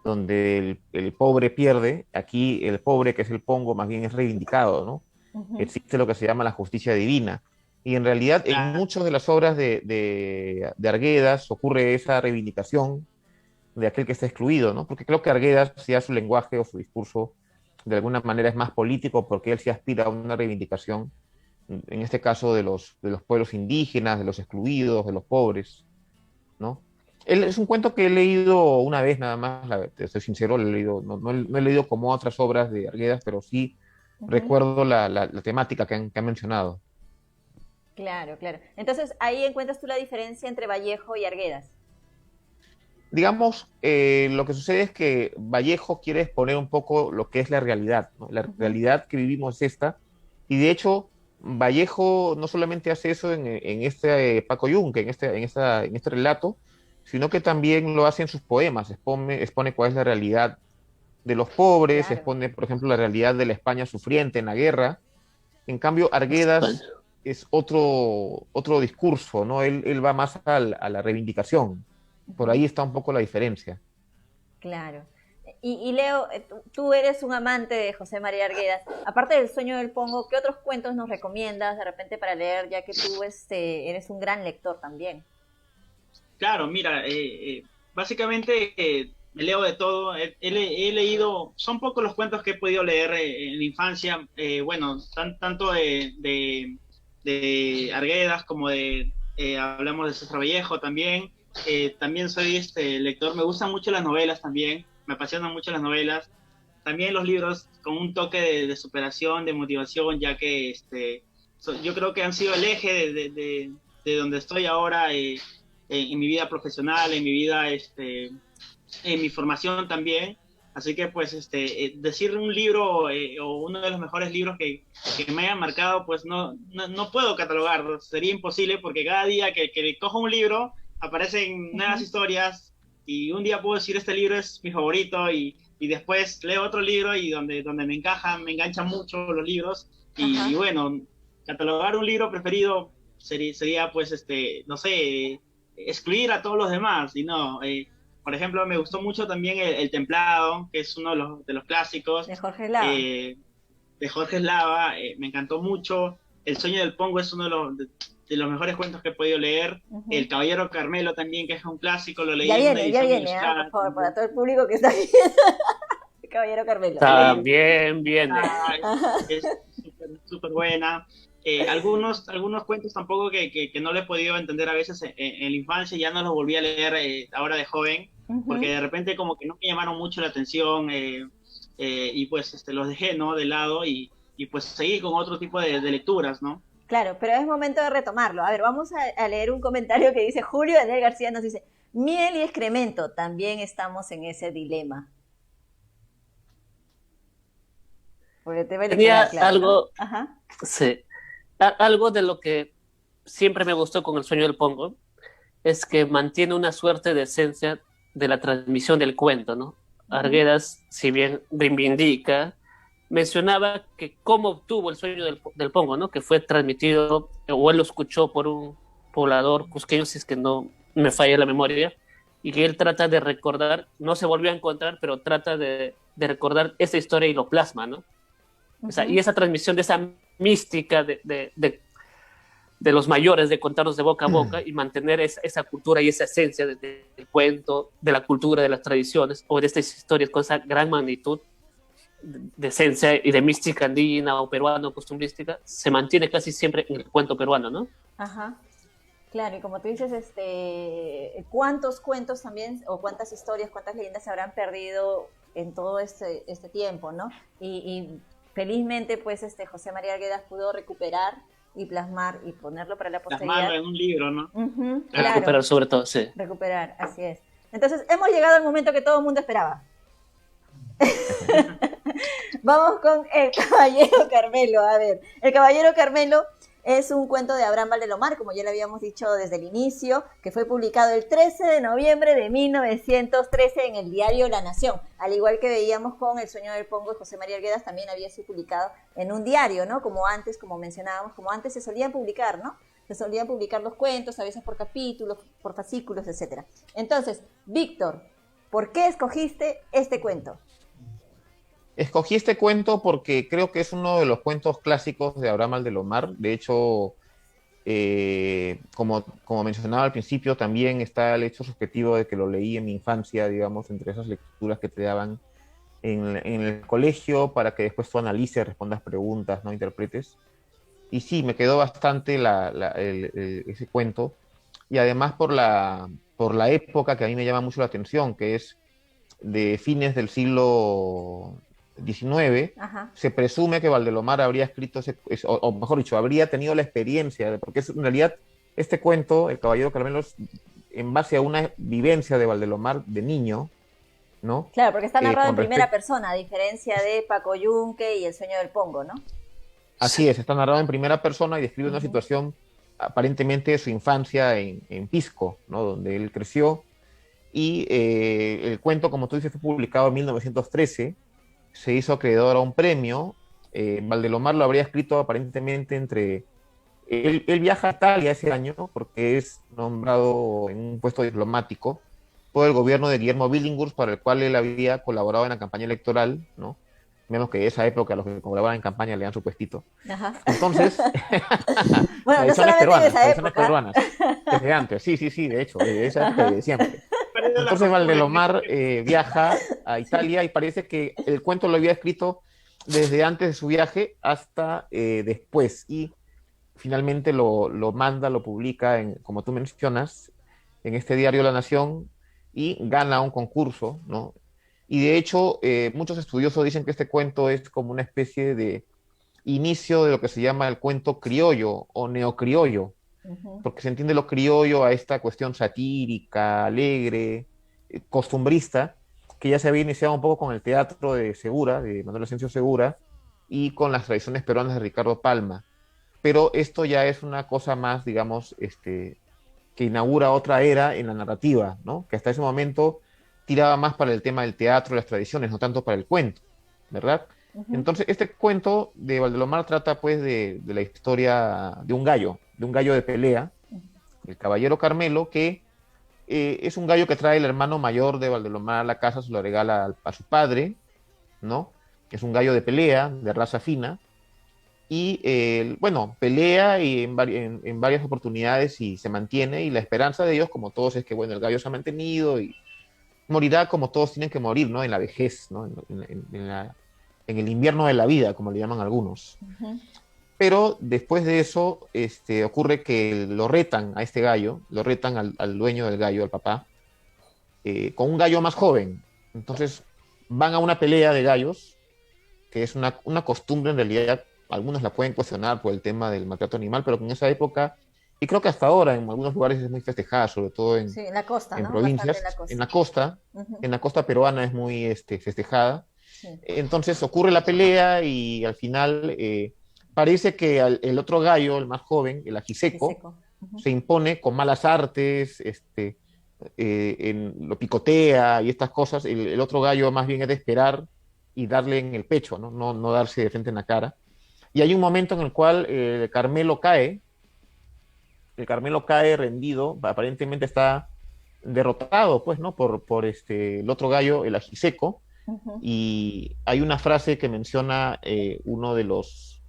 S3: donde el pobre pierde, aquí el pobre, que es el Pongo, más bien es reivindicado, ¿no?
S1: Ujú.
S3: Existe lo que se llama la justicia divina. Y en realidad en
S4: Claro,
S3: muchas de las obras de Arguedas ocurre esa reivindicación de aquel que está excluido, ¿no? Porque creo que Arguedas, ya su lenguaje o su discurso, de alguna manera es más político porque él sí aspira a una reivindicación, en este caso de los pueblos indígenas, de los excluidos, de los pobres, ¿no? Es un cuento que he leído una vez nada más, te soy sincero, lo he leído, no he leído como otras obras de Arguedas, pero sí
S1: Ujú.
S3: recuerdo la temática que han mencionado.
S1: Claro, claro. Entonces, ahí encuentras tú la diferencia entre Vallejo y Arguedas.
S3: Digamos, lo que sucede es que Vallejo quiere exponer un poco lo que es la realidad, ¿no? La
S1: Ujú.
S3: realidad que vivimos es esta, y de hecho, Vallejo no solamente hace eso en este Paco Yunque, en este relato, sino que también lo hace en sus poemas, expone cuál es la realidad de los pobres,
S1: Claro.
S3: expone, por ejemplo, la realidad de la España sufriente en la guerra. En cambio,
S2: España.
S3: Arguedas es otro discurso, ¿no? Él va más a la reivindicación. Por
S1: Ujú.
S3: ahí está un poco la diferencia.
S1: Claro. Y Leo, tú eres un amante de José María Arguedas. Aparte del Sueño del Pongo, ¿qué otros cuentos nos recomiendas de repente para leer, ya que tú eres un gran lector también?
S4: claro, mira, básicamente me leo de todo. He leído, son pocos los cuentos que he podido leer en la infancia. Bueno, tanto de Arguedas como hablamos de César Vallejo también. También soy lector, me gustan mucho las novelas también, me apasionan mucho las novelas. También los libros con un toque de superación, de motivación, ya que yo creo que han sido el eje de donde estoy ahora, en mi vida profesional, en mi vida, en mi formación también. Así que, pues, decir un libro o uno de los mejores libros que me hayan marcado, pues no puedo catalogarlo, sería imposible porque cada día que cojo un libro aparecen nuevas
S1: Ujú.
S4: historias y un día puedo decir este libro es mi favorito y después leo otro libro y donde me encajan, me enganchan mucho los libros y
S1: Ajá.
S4: bueno, catalogar un libro preferido sería pues, no sé, excluir a todos los demás y no, por ejemplo, me gustó mucho también el Templado, que es uno de los clásicos
S1: De Jorge Lava.
S4: eh, de Jorge Eslava, me encantó mucho. El Sueño del Pongo es uno de los mejores cuentos que he podido leer. El
S1: Ujú.
S4: Caballero Carmelo también, que es un clásico, lo leí en una
S1: Ya
S4: edición
S1: viene, ¿ah? Por
S4: ilustrada
S1: favor, para
S4: también.
S1: todo el público que está viendo. Caballero Carmelo.
S4: Excelente.
S2: También viene.
S4: Ah,
S1: Ajá.
S4: es súper súper buena. Algunos cuentos tampoco que no le he podido entender a veces en la infancia, ya no los volví a leer ahora de joven, porque
S1: Ujú.
S4: de repente como que no me llamaron mucho la atención y pues los dejé, ¿no? De lado y pues seguí con otro tipo de lecturas, ¿no?
S1: Claro, pero es momento de retomarlo. A ver, vamos a leer un comentario que dice Julio Daniel García nos dice, miel y excremento, también estamos en ese dilema. Por el tema
S2: Tenía
S1: electoral, claro, ¿no?
S2: algo,
S1: Ajá.
S2: sí, algo de lo que siempre me gustó con el sueño del Pongo, es que mantiene una suerte de esencia de la transmisión del cuento, ¿no?
S1: Ujú.
S2: Arguedas, si bien reivindica, mencionaba que cómo obtuvo el sueño del Pongo, ¿no? Que fue transmitido, o él lo escuchó por un poblador cusqueño, si es que no me falla la memoria, y que él trata de recordar, no se volvió a encontrar, pero trata de recordar esa historia y lo plasma, ¿no? O sea, y
S1: Ujú.
S2: esa transmisión de esa mística de los mayores, de contarnos de boca a boca y mantener esa cultura y esa esencia del cuento, de la cultura, de las tradiciones o de estas historias con esa gran magnitud, de esencia y de mística andina o peruano, costumbrística, se mantiene casi siempre en el cuento peruano, ¿no?
S1: Ajá. Claro, y como tú dices, ¿cuántos cuentos también, o cuántas historias, cuántas leyendas se habrán perdido en todo este tiempo, ¿no? Y felizmente, pues, José María Arguedas pudo recuperar y plasmar y ponerlo para la posteridad.
S4: Plasmarlo en un libro, ¿no?
S1: Claro,
S2: Recuperar sobre todo, sí.
S1: recuperar, así es. Entonces, hemos llegado al momento que todo el mundo esperaba. Vamos con El Caballero Carmelo. A ver, El Caballero Carmelo es un cuento de Abraham Valdelomar, como ya le habíamos dicho desde el inicio, que fue publicado el 13 de noviembre de 1913 en el diario La Nación. Al igual que veíamos con El Sueño del Pongo de José María Arguedas, también había sido publicado en un diario, ¿no? Como antes, como mencionábamos, como antes se solían publicar, ¿no? Se solían publicar los cuentos, a veces por capítulos, por fascículos, etc. Entonces, Víctor, ¿por qué escogiste este cuento?
S3: Escogí este cuento porque creo que es uno de los cuentos clásicos de Abraham Valdelomar. De hecho, como mencionaba al principio, también está el hecho subjetivo de que lo leí en mi infancia, digamos, entre esas lecturas que te daban en el colegio para que después tú analices, respondas preguntas, no interpretes. Y sí, me quedó bastante ese cuento. Y además por la época que a mí me llama mucho la atención, que es de fines del siglo XIX,
S1: Ajá.
S3: se presume que Valdelomar habría escrito, o mejor dicho, habría tenido la experiencia, porque en realidad este cuento, El Caballero Carmelo, es en base a una vivencia de Valdelomar de niño, ¿no?
S1: Claro, porque está narrado en primera persona, a diferencia de Paco Yunque y El Sueño del Pongo, ¿no?
S3: Así es, está narrado en primera persona y describe una situación aparentemente de su infancia en Pisco, ¿no? Donde él creció. Y el cuento, como tú dices, fue publicado en 1913, se hizo acreedor a un premio. Valdelomar lo habría escrito aparentemente entre... Él viaja a Italia ese año porque es nombrado en un puesto diplomático por el gobierno de Guillermo Billinghurst, para el cual él había colaborado en la campaña electoral, ¿no? Menos que esa época los que colaboraban en campaña le dan su puestito.
S1: Ajá.
S3: Entonces,
S1: bueno, no solamente en esa época.
S3: Peruanas, desde antes, sí, de hecho, de esa época, de siempre. Entonces Valdelomar viaja a Italia y parece que el cuento lo había escrito desde antes de su viaje hasta después, y finalmente lo manda, lo publica, como tú mencionas, en este diario La Nación, y gana un concurso, ¿no? Y de hecho, muchos estudiosos dicen que este cuento es como una especie de inicio de lo que se llama el cuento criollo o neocriollo, porque se entiende lo criollo a esta cuestión satírica, alegre, costumbrista, que ya se había iniciado un poco con el teatro de Segura, de Manuel Asensio Segura, y con las tradiciones peruanas de Ricardo Palma. Pero esto ya es una cosa más, digamos, que inaugura otra era en la narrativa, ¿no? Que hasta ese momento tiraba más para el tema del teatro, las tradiciones, no tanto para el cuento, ¿verdad? Entonces, este cuento de Valdelomar trata, pues, de la historia de un gallo de pelea, el Caballero Carmelo, que es un gallo que trae el hermano mayor de Valdelomar a la casa, se lo regala a su padre, ¿no? Es un gallo de pelea, de raza fina, y, bueno, pelea y en varias oportunidades y se mantiene, y la esperanza de ellos, como todos, es que, bueno, el gallo se ha mantenido y morirá como todos tienen que morir, ¿no? En la vejez, ¿no? En el invierno de la vida, como le llaman algunos. Pero después de eso, ocurre que lo retan a este gallo, lo retan al dueño del gallo, al papá, con un gallo más joven. Entonces van a una pelea de gallos, que es una costumbre en realidad. Algunos la pueden cuestionar por el tema del maltrato animal, pero que en esa época, y creo que hasta ahora en algunos lugares es muy festejada, sobre todo en
S1: la costa,
S3: en
S1: ¿no?
S3: provincias, en la costa peruana es muy festejada. Sí. Entonces ocurre la pelea y al final parece que el otro gallo, el más joven, el ajiseco, se impone con malas artes, lo picotea y estas cosas. El otro gallo más bien es de esperar y darle en el pecho, ¿no? No darse de frente en la cara. Y hay un momento en el cual el Carmelo cae rendido, aparentemente está derrotado, pues, ¿no? Por el otro gallo, el ajiseco, y hay una frase que menciona uno de los,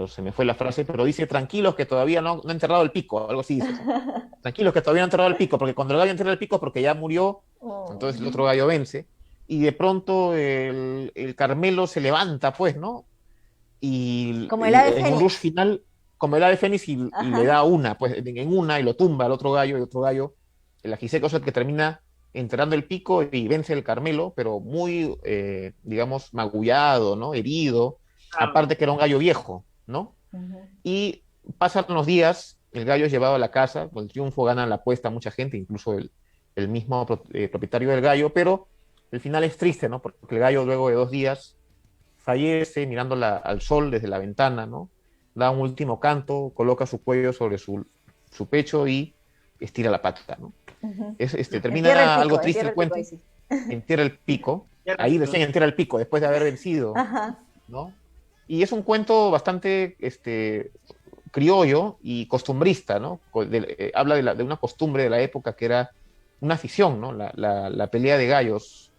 S3: se me fue la frase, pero dice: tranquilos que todavía no ha enterrado el pico, algo así dice. Tranquilos que todavía no ha enterrado el pico, porque cuando el gallo entierra el pico es porque ya murió, entonces el otro gallo vence. y de pronto el Carmelo se levanta, pues, ¿no? Y
S1: Como el ave
S3: en un
S1: fénix.
S3: rush final, como el ave fénix, y le
S1: Ajá.
S3: da una, pues, en una, y lo tumba al otro gallo, y otro gallo. El Ajiseco es el que termina enterrando el pico y vence el Carmelo, pero muy, digamos, magullado, ¿no? Herido,
S4: Claro.
S3: aparte que era un gallo viejo, ¿no?
S1: Ujú.
S3: Y pasan los días, el gallo es llevado a la casa, con el triunfo gana la apuesta mucha gente, incluso el mismo propietario del gallo, pero el final es triste, ¿no? Porque el gallo luego de 2 días fallece mirando al sol desde la ventana, ¿no? Da un último canto, coloca su cuello sobre su pecho y estira la pata, ¿no?
S1: Ujú.
S3: Termina algo triste
S1: Entierra
S3: el
S1: el pico, ahí
S3: cuento,
S1: sí.
S3: entierra el pico,
S4: Qué
S3: ahí
S4: rico.
S3: recién entierra el pico, después de haber vencido,
S1: Ajá.
S3: ¿no? Y es un cuento bastante criollo y costumbrista, ¿no? Habla de una costumbre de la época que era una afición, ¿no? La pelea de gallos.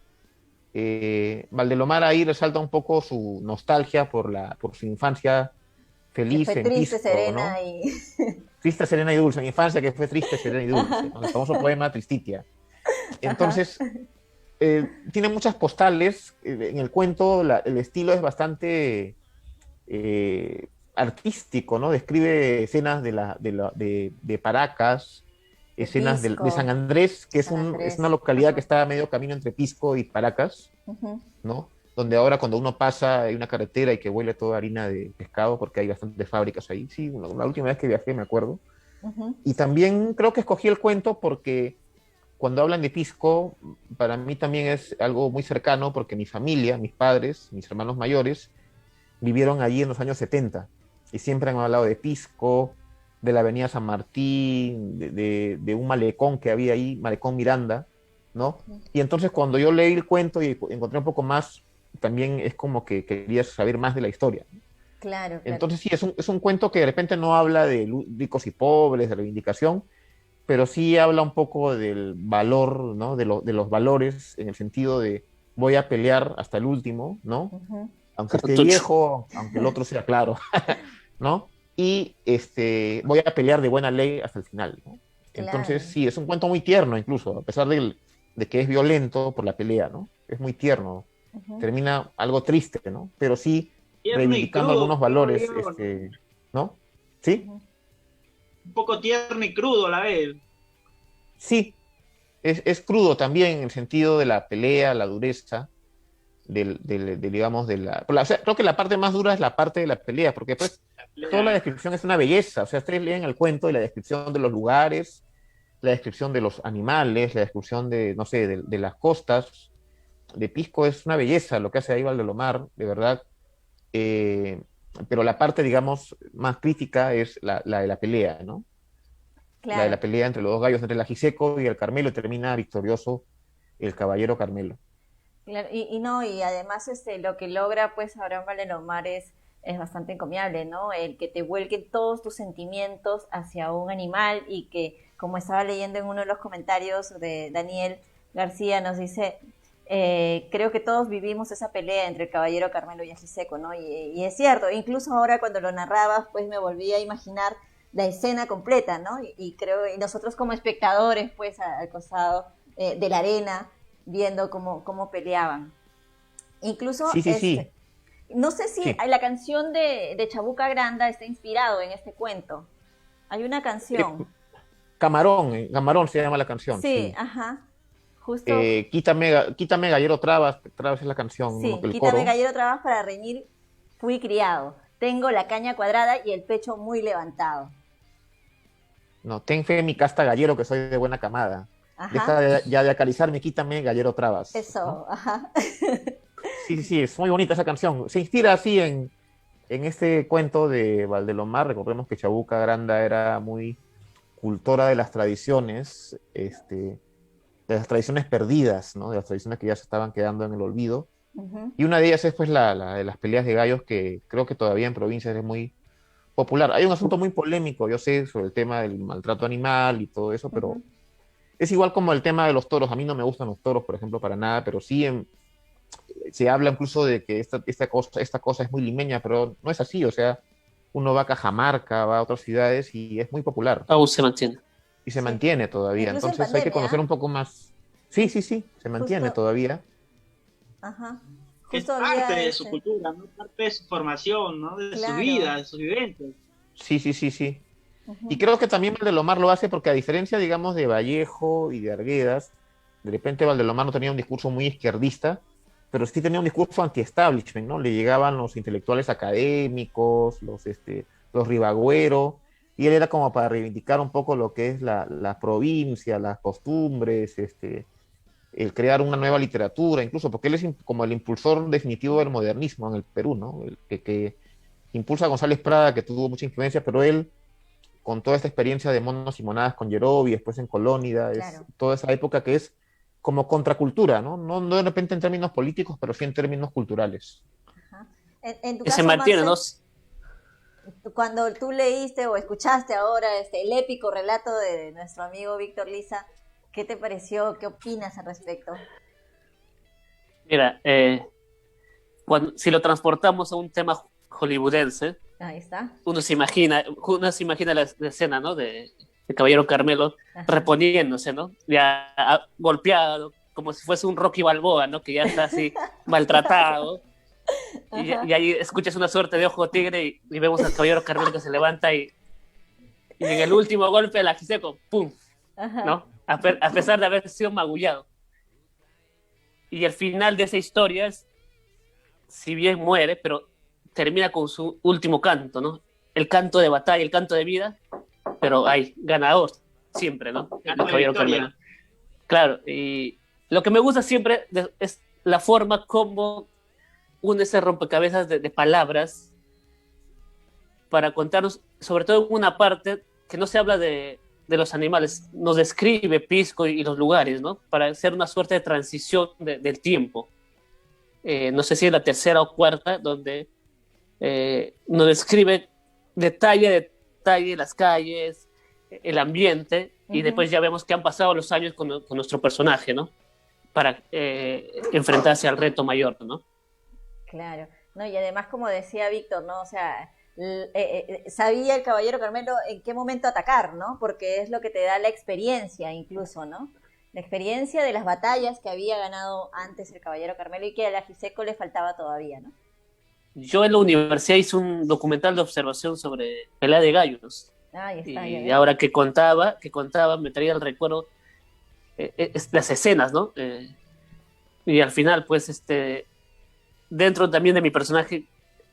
S3: Valdelomar ahí resalta un poco su nostalgia por su infancia
S1: Que
S3: feliz
S1: fue
S3: en
S1: triste,
S3: Pisco, ¿no?
S1: serena y...
S3: Triste, serena y dulce, mi infancia que fue triste, serena y dulce, ¿no? El famoso poema Tristitia.
S1: Ajá.
S3: Entonces, tiene muchas postales, en el cuento el estilo es bastante artístico, ¿no? Describe escenas de Paracas,
S1: De
S3: escenas de San
S1: Pisco,
S3: Andrés, que es
S1: San
S3: es una
S1: Andrés.
S3: localidad que
S1: Ajá.
S3: está a medio camino entre Pisco y Paracas,
S1: Ujú.
S3: ¿no? Donde ahora cuando uno pasa hay una carretera y que huele toda harina de pescado porque hay bastantes fábricas ahí. Sí, la última vez que viajé me acuerdo.
S1: Ujú.
S3: Y también creo que escogí el cuento porque cuando hablan de Pisco, para mí también es algo muy cercano porque mi familia, mis padres, mis hermanos mayores, vivieron allí en los años 70 y siempre han hablado de Pisco, de la avenida San Martín, de un malecón que había ahí, Malecón Miranda, ¿no? Y entonces cuando yo leí el cuento y encontré un poco más, también es como que quería saber más de la historia.
S1: Claro, claro.
S3: Entonces sí, es un cuento que de repente no habla de ricos y pobres, de reivindicación, pero sí habla un poco del valor, ¿no? De los valores en el sentido de voy a pelear hasta el último, ¿no?
S1: Ujú.
S3: Aunque esté
S2: Cartucho.
S3: viejo, aunque el otro sea claro, ¿no? Y voy a pelear de buena ley hasta el final, ¿no? Entonces,
S1: Claro.
S3: sí, es un cuento muy tierno incluso, a pesar de que es violento por la pelea, ¿no? Es muy tierno.
S1: Ujú.
S3: Termina algo triste, ¿no? Pero sí
S4: Tierno y
S3: reivindicando
S4: crudo,
S3: algunos
S4: creo
S3: valores,
S4: yo, ¿no?
S3: ¿no? ¿Sí?
S1: Ujú.
S4: Un poco tierno y crudo a la vez.
S3: Sí, es crudo también en el sentido de la pelea, la dureza, digamos, o sea, creo que la parte más dura es la parte de la pelea, porque pues toda la descripción es una belleza, o sea, ustedes leen el cuento y la descripción de los lugares, la descripción de los animales, la descripción de, no sé, de las costas, de Pisco es una belleza lo que hace ahí Valdelomar, de verdad, eh, pero la parte, digamos, más crítica es la de la pelea, ¿no? La de
S1: Claro.
S3: la pelea entre los dos gallos, entre el Ajiseco y el Carmelo, y termina victorioso el caballero Carmelo.
S1: Claro, y no, y además lo que logra pues Abraham Valenomar es bastante encomiable, ¿no? El que te vuelquen todos tus sentimientos hacia un animal y que, como estaba leyendo en uno de los comentarios de Daniel García, nos dice, creo que todos vivimos esa pelea entre el caballero Carmelo y Ajiseco, ¿no? Y es cierto, incluso ahora cuando lo narrabas, pues me volví a imaginar la escena completa, ¿no? Y creo, y nosotros como espectadores, pues al costado de la arena, viendo cómo peleaban. Incluso,
S3: Sí, sí, sí,
S1: no sé si
S3: sí.
S1: la canción de Chabuca Granda está inspirado en este cuento. Hay una
S3: Eh,
S1: canción.
S3: Camarón, Camarón se llama la canción,
S1: Sí,
S3: sí.
S1: ajá. Justo,
S3: Quítame Gallero Trabas, Trabas es la canción, ¿no?
S1: sí,
S3: El
S1: quítame
S3: coro.
S1: gallero trabas para reñir, fui criado. Tengo la caña cuadrada y el pecho muy levantado.
S3: No, ten fe en mi casta gallero que soy de buena camada. Deja
S1: Ajá,
S3: ya de acariciarme, quítame Gallero Trabas, ¿no?
S1: eso, ajá.
S3: Sí, sí, sí, es muy bonita esa canción. Se inspira así en este cuento de Valdelomar. Recordemos que Chabuca Granda era muy cultora de las tradiciones, de las tradiciones perdidas, ¿no? De las tradiciones que ya se estaban quedando en el olvido.
S1: Ujú.
S3: Y una de ellas es pues la de las peleas de gallos que creo que todavía en provincias es muy popular. Hay un asunto muy polémico, yo sé, sobre el tema del maltrato animal y todo eso, pero
S1: Ujú.
S3: es igual como el tema de los toros. A mí no me gustan los toros, por ejemplo, para nada, pero sí se habla incluso de que esta cosa es muy limeña, pero no es así. O sea, uno va a Cajamarca, va a otras ciudades y es muy popular
S2: Aún se mantiene.
S3: y se
S1: Sí.
S3: mantiene todavía.
S1: Incluso en
S3: Entonces hay que conocer
S1: pandemia,
S3: un poco más. Sí, sí, sí, se mantiene
S1: justo
S3: todavía.
S1: Ajá.
S4: Es
S1: Justo
S4: parte
S1: había
S4: de su cultura, ¿no? Parte de su formación, ¿no? De su
S1: claro.
S4: vida, de sus vivencias.
S3: Sí, sí, sí, sí. Y
S1: Ujú.
S3: creo que también Valdelomar lo hace porque a diferencia, digamos, de Vallejo y de Arguedas, de repente Valdelomar no tenía un discurso muy izquierdista, pero sí tenía un discurso anti-establishment, ¿no? Le llegaban los intelectuales académicos, los Ribagüero, y él era como para reivindicar un poco lo que es la provincia, las costumbres, el crear una nueva literatura, incluso porque él es como el impulsor definitivo del modernismo en el Perú, ¿no? El que impulsa a González Prada, que tuvo mucha influencia, pero él con toda esta experiencia de monos y monadas con Yerobi, después en Colónida, es
S1: Claro.
S3: toda esa época que es como contracultura, ¿no? No de repente en términos políticos, pero sí en términos culturales.
S1: Ajá. En tu
S2: Que se
S1: caso,
S2: mantiene, ¿no?
S1: Marce, cuando tú leíste o escuchaste ahora el épico relato de nuestro amigo Víctor Liza, ¿qué te pareció? ¿Qué opinas al respecto?
S2: Mira, si lo transportamos a un tema hollywoodense,
S1: Ahí está.
S2: uno se imagina la escena, ¿no? De Caballero Carmelo
S1: Ajá.
S2: reponiéndose, ¿no? Ya golpeado, como si fuese un Rocky Balboa, ¿no? Que ya está así maltratado. Y ahí escuchas una suerte de ojo tigre y vemos al Caballero Carmelo que se levanta y en el último golpe de la Giseco, ¡pum!
S1: Ajá.
S2: ¿No? A pesar de haber sido magullado. Y el final de esa historia es, si bien muere, pero termina con su último canto, ¿no? El canto de batalla, el canto de vida, pero hay ganador siempre, ¿no? El
S4: Canto de
S2: Caballero
S4: victoria.
S2: Carmelo. Claro, y lo que me gusta siempre es la forma como une ese rompecabezas de palabras para contarnos, sobre todo en una parte que no se habla de los animales, nos describe Pisco y los lugares, ¿no? Para hacer una suerte de transición del tiempo. No sé si es la tercera o cuarta, donde nos describe detalle a detalle las calles, el ambiente, y después ya vemos que han pasado los años con nuestro personaje, ¿no? Para enfrentarse al reto mayor, ¿no?
S1: Claro, no, y además como decía Víctor, ¿no? O sea, sabía el Caballero Carmelo en qué momento atacar, ¿no? Porque es lo que te da la experiencia incluso, ¿no? La experiencia de las batallas que había ganado antes el Caballero Carmelo y que a la Giseco le faltaba todavía, ¿no?
S2: Yo en la universidad hice un documental de observación sobre pelea de gallos,
S1: Ahí está, ya
S2: y
S1: ves.
S2: ahora que contaba, me traía el recuerdo las escenas, ¿no? Y al final, pues, dentro también de mi personaje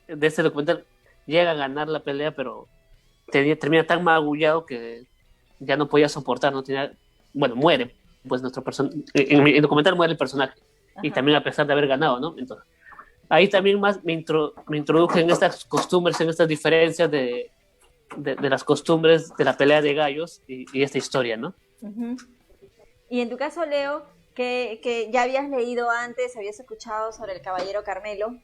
S2: de este documental, llega a ganar la pelea, pero termina tan magullado que ya no podía soportar, no tenía, bueno, muere, pues nuestro personaje, en el documental muere el personaje, y
S1: Ajá.
S2: también a pesar de haber ganado, ¿no? Entonces, ahí también más me introduje en estas costumbres, en estas diferencias de las costumbres de la pelea de gallos y esta historia, ¿no?
S1: Ujú. Y en tu caso, Leo, que ya habías leído antes, habías escuchado sobre el Caballero Carmelo.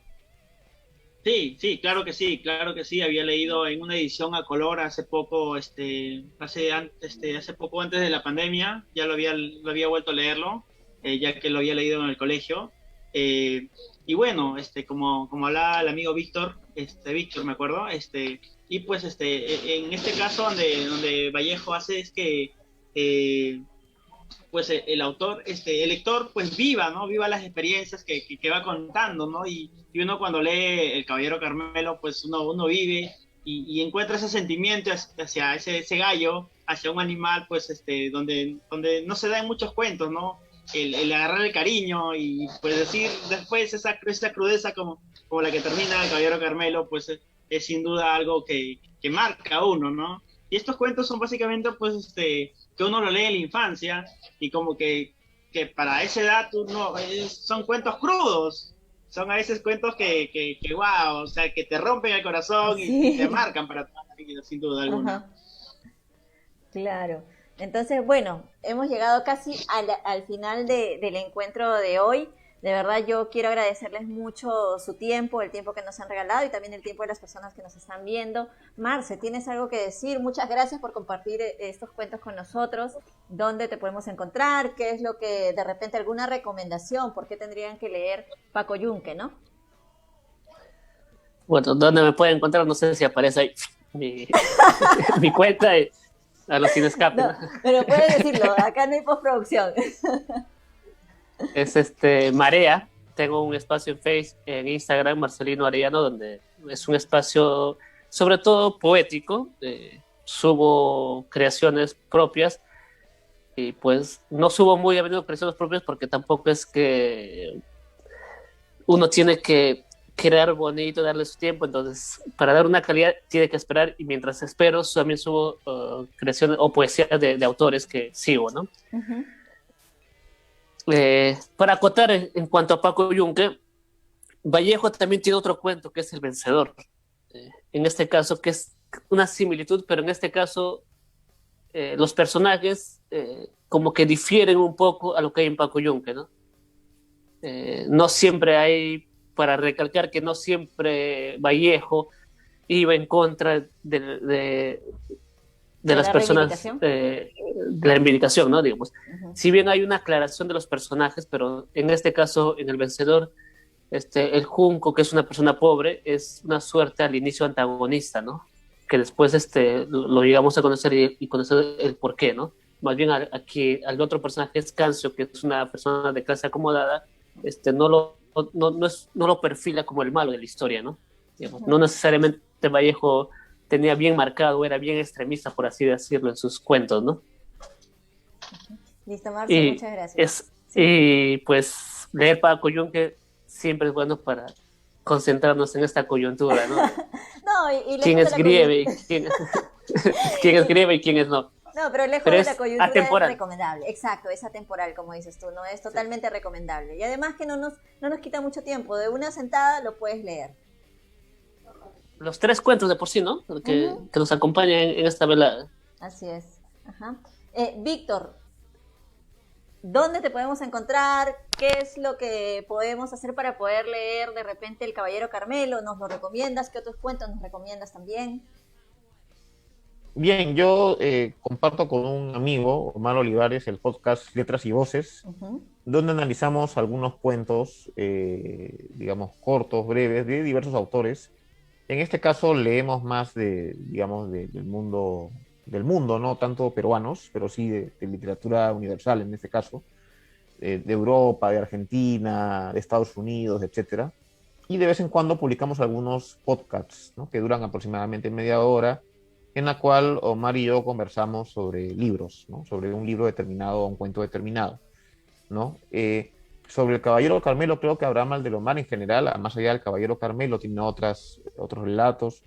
S4: Sí, sí, claro que sí. Había leído en una edición a color hace poco, hace poco antes de la pandemia, ya lo había vuelto a leerlo, ya que lo había leído en el colegio. Y bueno, como hablaba el amigo Víctor, Víctor, me acuerdo, y pues en este caso donde Vallejo hace es que pues el autor, el lector, pues viva, ¿no? Viva las experiencias que va contando, ¿no? Y uno cuando lee El Caballero Carmelo, pues uno vive y encuentra ese sentimiento hacia ese gallo, hacia un animal, pues donde no se dan muchos cuentos, ¿no? El agarrar el cariño y pues decir después esa crudeza como la que termina El Caballero Carmelo, pues es sin duda algo que marca a uno, ¿no? Y estos cuentos son básicamente, pues, que uno lo lee en la infancia y como que para esa edad son cuentos crudos, son a veces cuentos que wow, o sea, que te rompen el corazón y te marcan para toda la vida, sin duda alguna.
S1: Ajá. Claro. Entonces, bueno, hemos llegado casi al final del encuentro de hoy. De verdad, yo quiero agradecerles mucho su tiempo, el tiempo que nos han regalado y también el tiempo de las personas que nos están viendo. Marce, ¿tienes algo que decir? Muchas gracias por compartir estos cuentos con nosotros. ¿Dónde te podemos encontrar? ¿Qué es lo que, de repente, alguna recomendación? ¿Por qué tendrían que leer Paco Yunque, no?
S2: Bueno, ¿dónde me pueden encontrar? No sé si aparece ahí mi cuenta a los sin escape.
S1: No, pero puedes decirlo, acá no hay postproducción.
S2: Es Marea, tengo un espacio en Facebook, en Instagram, Marcelino Arellano, donde es un espacio sobre todo poético. Subo creaciones propias y pues no subo muy a menudo creaciones propias porque tampoco es que uno tiene que crear bonito, darle su tiempo, entonces para dar una calidad tiene que esperar, y mientras espero también subo creaciones o poesía de autores que sigo, ¿no?
S1: Ujú.
S2: Para acotar en cuanto a Paco Yunque, Vallejo también tiene otro cuento que es El Vencedor. En este caso, que es una similitud, pero en este caso los personajes como que difieren un poco a lo que hay en Paco Yunque, ¿no? No siempre hay, para recalcar que no siempre Vallejo iba en contra de las
S1: la
S2: personas,
S1: reivindicación.
S2: de la reivindicación, ¿no? Digamos.
S1: Ujú.
S2: Si bien hay una aclaración de los personajes, pero en este caso, en El Vencedor, el Junco, que es una persona pobre, es una suerte al inicio antagonista, ¿no? Que después lo llegamos a conocer y conocer el porqué, ¿no? Más bien aquí al otro personaje es Cancio, que es una persona de clase acomodada, no lo perfila como el malo de la historia, ¿no? Digamos, no necesariamente Vallejo tenía bien marcado, era bien extremista, por así decirlo, en sus cuentos, ¿no?
S1: Listo, Marce,
S2: Y,
S1: muchas gracias.
S2: y pues leer Paco Yunque siempre es bueno para concentrarnos en esta coyuntura, ¿no?
S1: No, y
S2: ¿Quién
S1: lejos de la
S2: escribe y
S1: coyuntura.
S2: quién escribe y quién no?
S1: No, pero lejos
S2: Pero
S1: de la
S2: es
S1: coyuntura
S2: atemporal.
S1: es recomendable. Exacto, es atemporal, como dices tú, ¿no? Es totalmente recomendable. Y además que no nos quita mucho tiempo. De una sentada lo puedes leer.
S2: Los 3 cuentos de por sí, ¿no? Que nos acompañan en esta velada.
S1: Así es. Ajá. Víctor, ¿dónde te podemos encontrar? ¿Qué es lo que podemos hacer para poder leer de repente El Caballero Carmelo? ¿Nos lo recomiendas? ¿Qué otros cuentos nos recomiendas también?
S3: Bien, yo comparto con un amigo, Omar Olivares, el podcast Letras y Voces,
S1: Ujú.
S3: donde analizamos algunos cuentos, digamos, cortos, breves, de diversos autores. En este caso leemos más digamos, del mundo, no tanto peruanos, pero sí de literatura universal en este caso, de Europa, de Argentina, de Estados Unidos, etcétera. Y de vez en cuando publicamos algunos podcasts, ¿no? Que duran aproximadamente media hora, en la cual Omar y yo conversamos sobre libros, ¿no? Sobre un libro determinado o un cuento determinado, ¿no? Sobre el Caballero Carmelo, creo que Abraham Aldelomar en general, más allá del Caballero Carmelo, tiene otros relatos: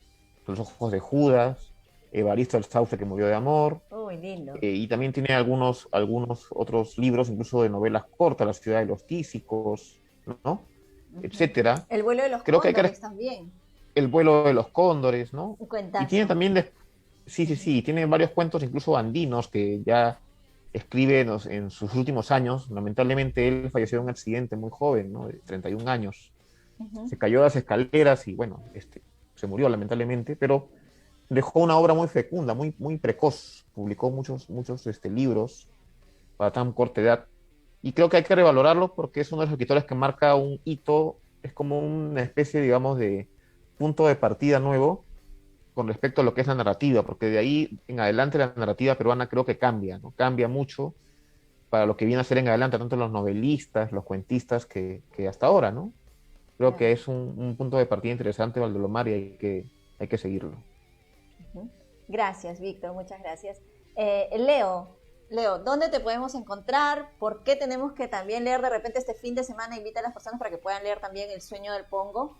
S3: Los ojos de Judas, Evaristo el Sauce que murió de amor,
S1: Uy, lindo.
S3: y también tiene algunos otros libros, incluso de novelas cortas, La ciudad de los tísicos, ¿no? Etcétera.
S1: El vuelo de los
S3: Creo que hay
S1: cóndores también.
S3: El vuelo de los cóndores, ¿no?
S1: Un
S3: Y tiene
S1: cuentazo.
S3: también, sí, tiene varios cuentos, incluso andinos, que ya escribe en sus últimos años. Lamentablemente él falleció en un accidente muy joven, ¿no? De 31 años.
S1: Ujú.
S3: Se cayó de las escaleras y bueno, se murió lamentablemente, pero dejó una obra muy fecunda, muy precoz. Publicó muchos libros para tan corta edad. Y creo que hay que revalorarlo porque es uno de los escritores que marca un hito, es como una especie, digamos, de punto de partida nuevo con respecto a lo que es la narrativa, porque de ahí en adelante la narrativa peruana creo que cambia, ¿no? Cambia mucho para lo que viene a ser en adelante, tanto los novelistas, los cuentistas, que hasta ahora, ¿no? Creo
S1: Claro.
S3: que es un punto de partida interesante, Valdelomar, y hay que seguirlo.
S1: Ujú. Gracias, Víctor, muchas gracias. Leo, ¿dónde te podemos encontrar? ¿Por qué tenemos que también leer de repente este fin de semana? Invita a las personas para que puedan leer también El sueño del Pongo.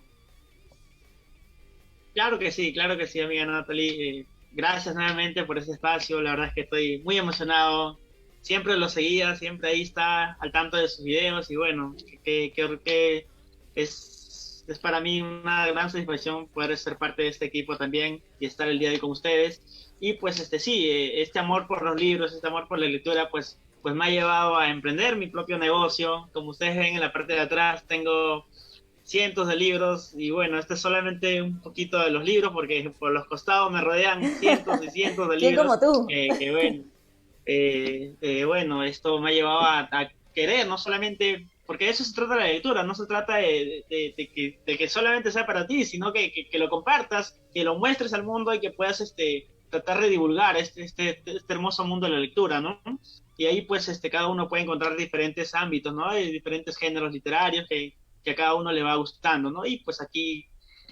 S4: Claro que sí, amiga Natalie. Gracias nuevamente por este espacio. La verdad es que estoy muy emocionado. Siempre lo seguía, siempre ahí está al tanto de sus videos y bueno, que es para mí una gran satisfacción poder ser parte de este equipo también y estar el día de hoy con ustedes. Y pues sí, este amor por los libros, este amor por la lectura, pues me ha llevado a emprender mi propio negocio. Como ustedes ven en la parte de atrás, tengo cientos de libros y bueno, este es solamente un poquito de los libros porque por los costados me rodean cientos y cientos de
S1: ¿Quién
S4: libros
S1: como tú?
S4: que bueno, bueno, esto me ha llevado a querer, no solamente, porque de eso se trata la lectura, no se trata de que solamente sea para ti, sino que lo compartas, que lo muestres al mundo y que puedas tratar de divulgar este hermoso mundo de la lectura, ¿no? Y ahí pues cada uno puede encontrar diferentes ámbitos, ¿no? Hay diferentes géneros literarios que que a cada uno le va gustando, ¿no? Y pues aquí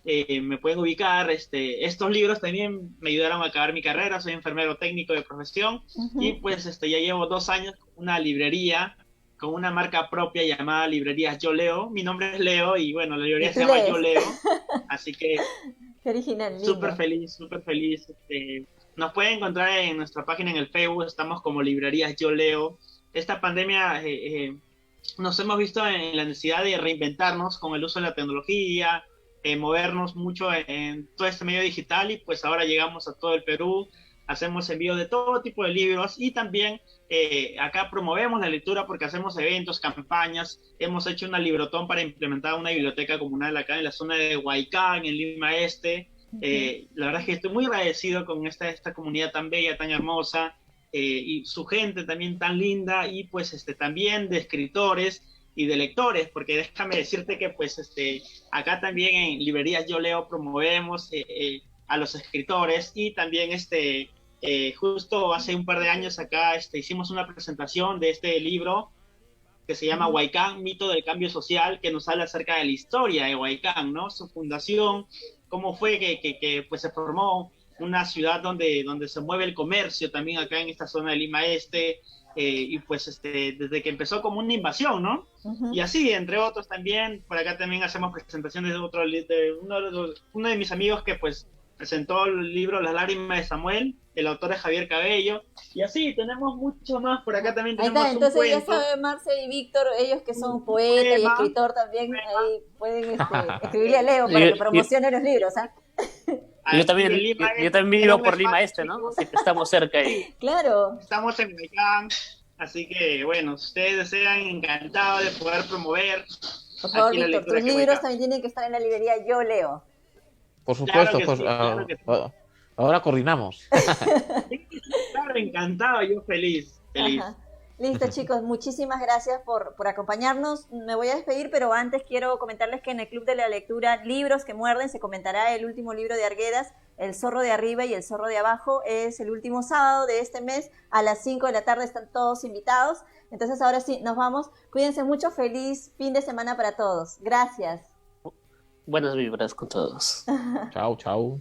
S4: me pueden ubicar. Estos libros también me ayudaron a acabar mi carrera, soy enfermero técnico de profesión, y pues ya llevo 2 años con una librería, con una marca propia llamada Librerías Yo Leo. Mi nombre es Leo y bueno, la librería se llama Yo Leo, así que
S1: qué original,
S4: súper feliz, súper feliz. Nos pueden encontrar en nuestra página en el Facebook, estamos como Librerías Yo Leo. Esta pandemia nos hemos visto en la necesidad de reinventarnos con el uso de la tecnología, movernos mucho en todo este medio digital, y pues ahora llegamos a todo el Perú, hacemos envío de todo tipo de libros, y también acá promovemos la lectura porque hacemos eventos, campañas. Hemos hecho una librotón para implementar una biblioteca comunal acá en la zona de Huaycán, en Lima Este. La verdad es que estoy muy agradecido con esta comunidad tan bella, tan hermosa, y su gente también tan linda, y pues también de escritores y de lectores, porque déjame decirte que pues acá también en Librerías Yo Leo promovemos a los escritores, y también justo hace un par de años acá hicimos una presentación de este libro que se llama Huaycán, mito del cambio social, que nos habla acerca de la historia de Huaycán, ¿no? Su fundación, cómo fue que pues se formó una ciudad donde se mueve el comercio también acá en esta zona de Lima Este, y pues desde que empezó como una invasión, ¿no? Y así, entre otros también. Por acá también hacemos presentaciones de uno de mis amigos que pues presentó el libro Las lágrimas de Samuel, el autor es Javier Cabello, y así tenemos mucho más. Por acá también tenemos
S1: Ahí está, entonces
S4: un cuento.
S1: Ya saben, Marce y Víctor, ellos que son poeta y escritor también, ahí pueden escribirle a Leo para que promocione los libros, ¿ah?
S2: Yo también vivo por Lima Este, ¿no? Así que estamos cerca ahí.
S1: Claro.
S4: Estamos en Huaycán, así que bueno, si ustedes desean, encantado de poder promover.
S1: Por favor, Víctor, tus libros también tienen que estar en la librería Yo Leo.
S3: Por supuesto,
S4: claro que sí.
S3: Ahora coordinamos.
S4: Claro, encantado, yo feliz.
S1: Ajá. Listo, chicos, muchísimas gracias por acompañarnos. Me voy a despedir, pero antes quiero comentarles que en el Club de la Lectura Libros que Muerden se comentará el último libro de Arguedas, El zorro de arriba y el zorro de abajo. Es el último sábado de este mes a las 5 de la tarde, están todos invitados. Entonces ahora sí, nos vamos. Cuídense mucho, feliz fin de semana para todos. Gracias.
S2: Buenas vibras con todos.
S3: Chao, chao.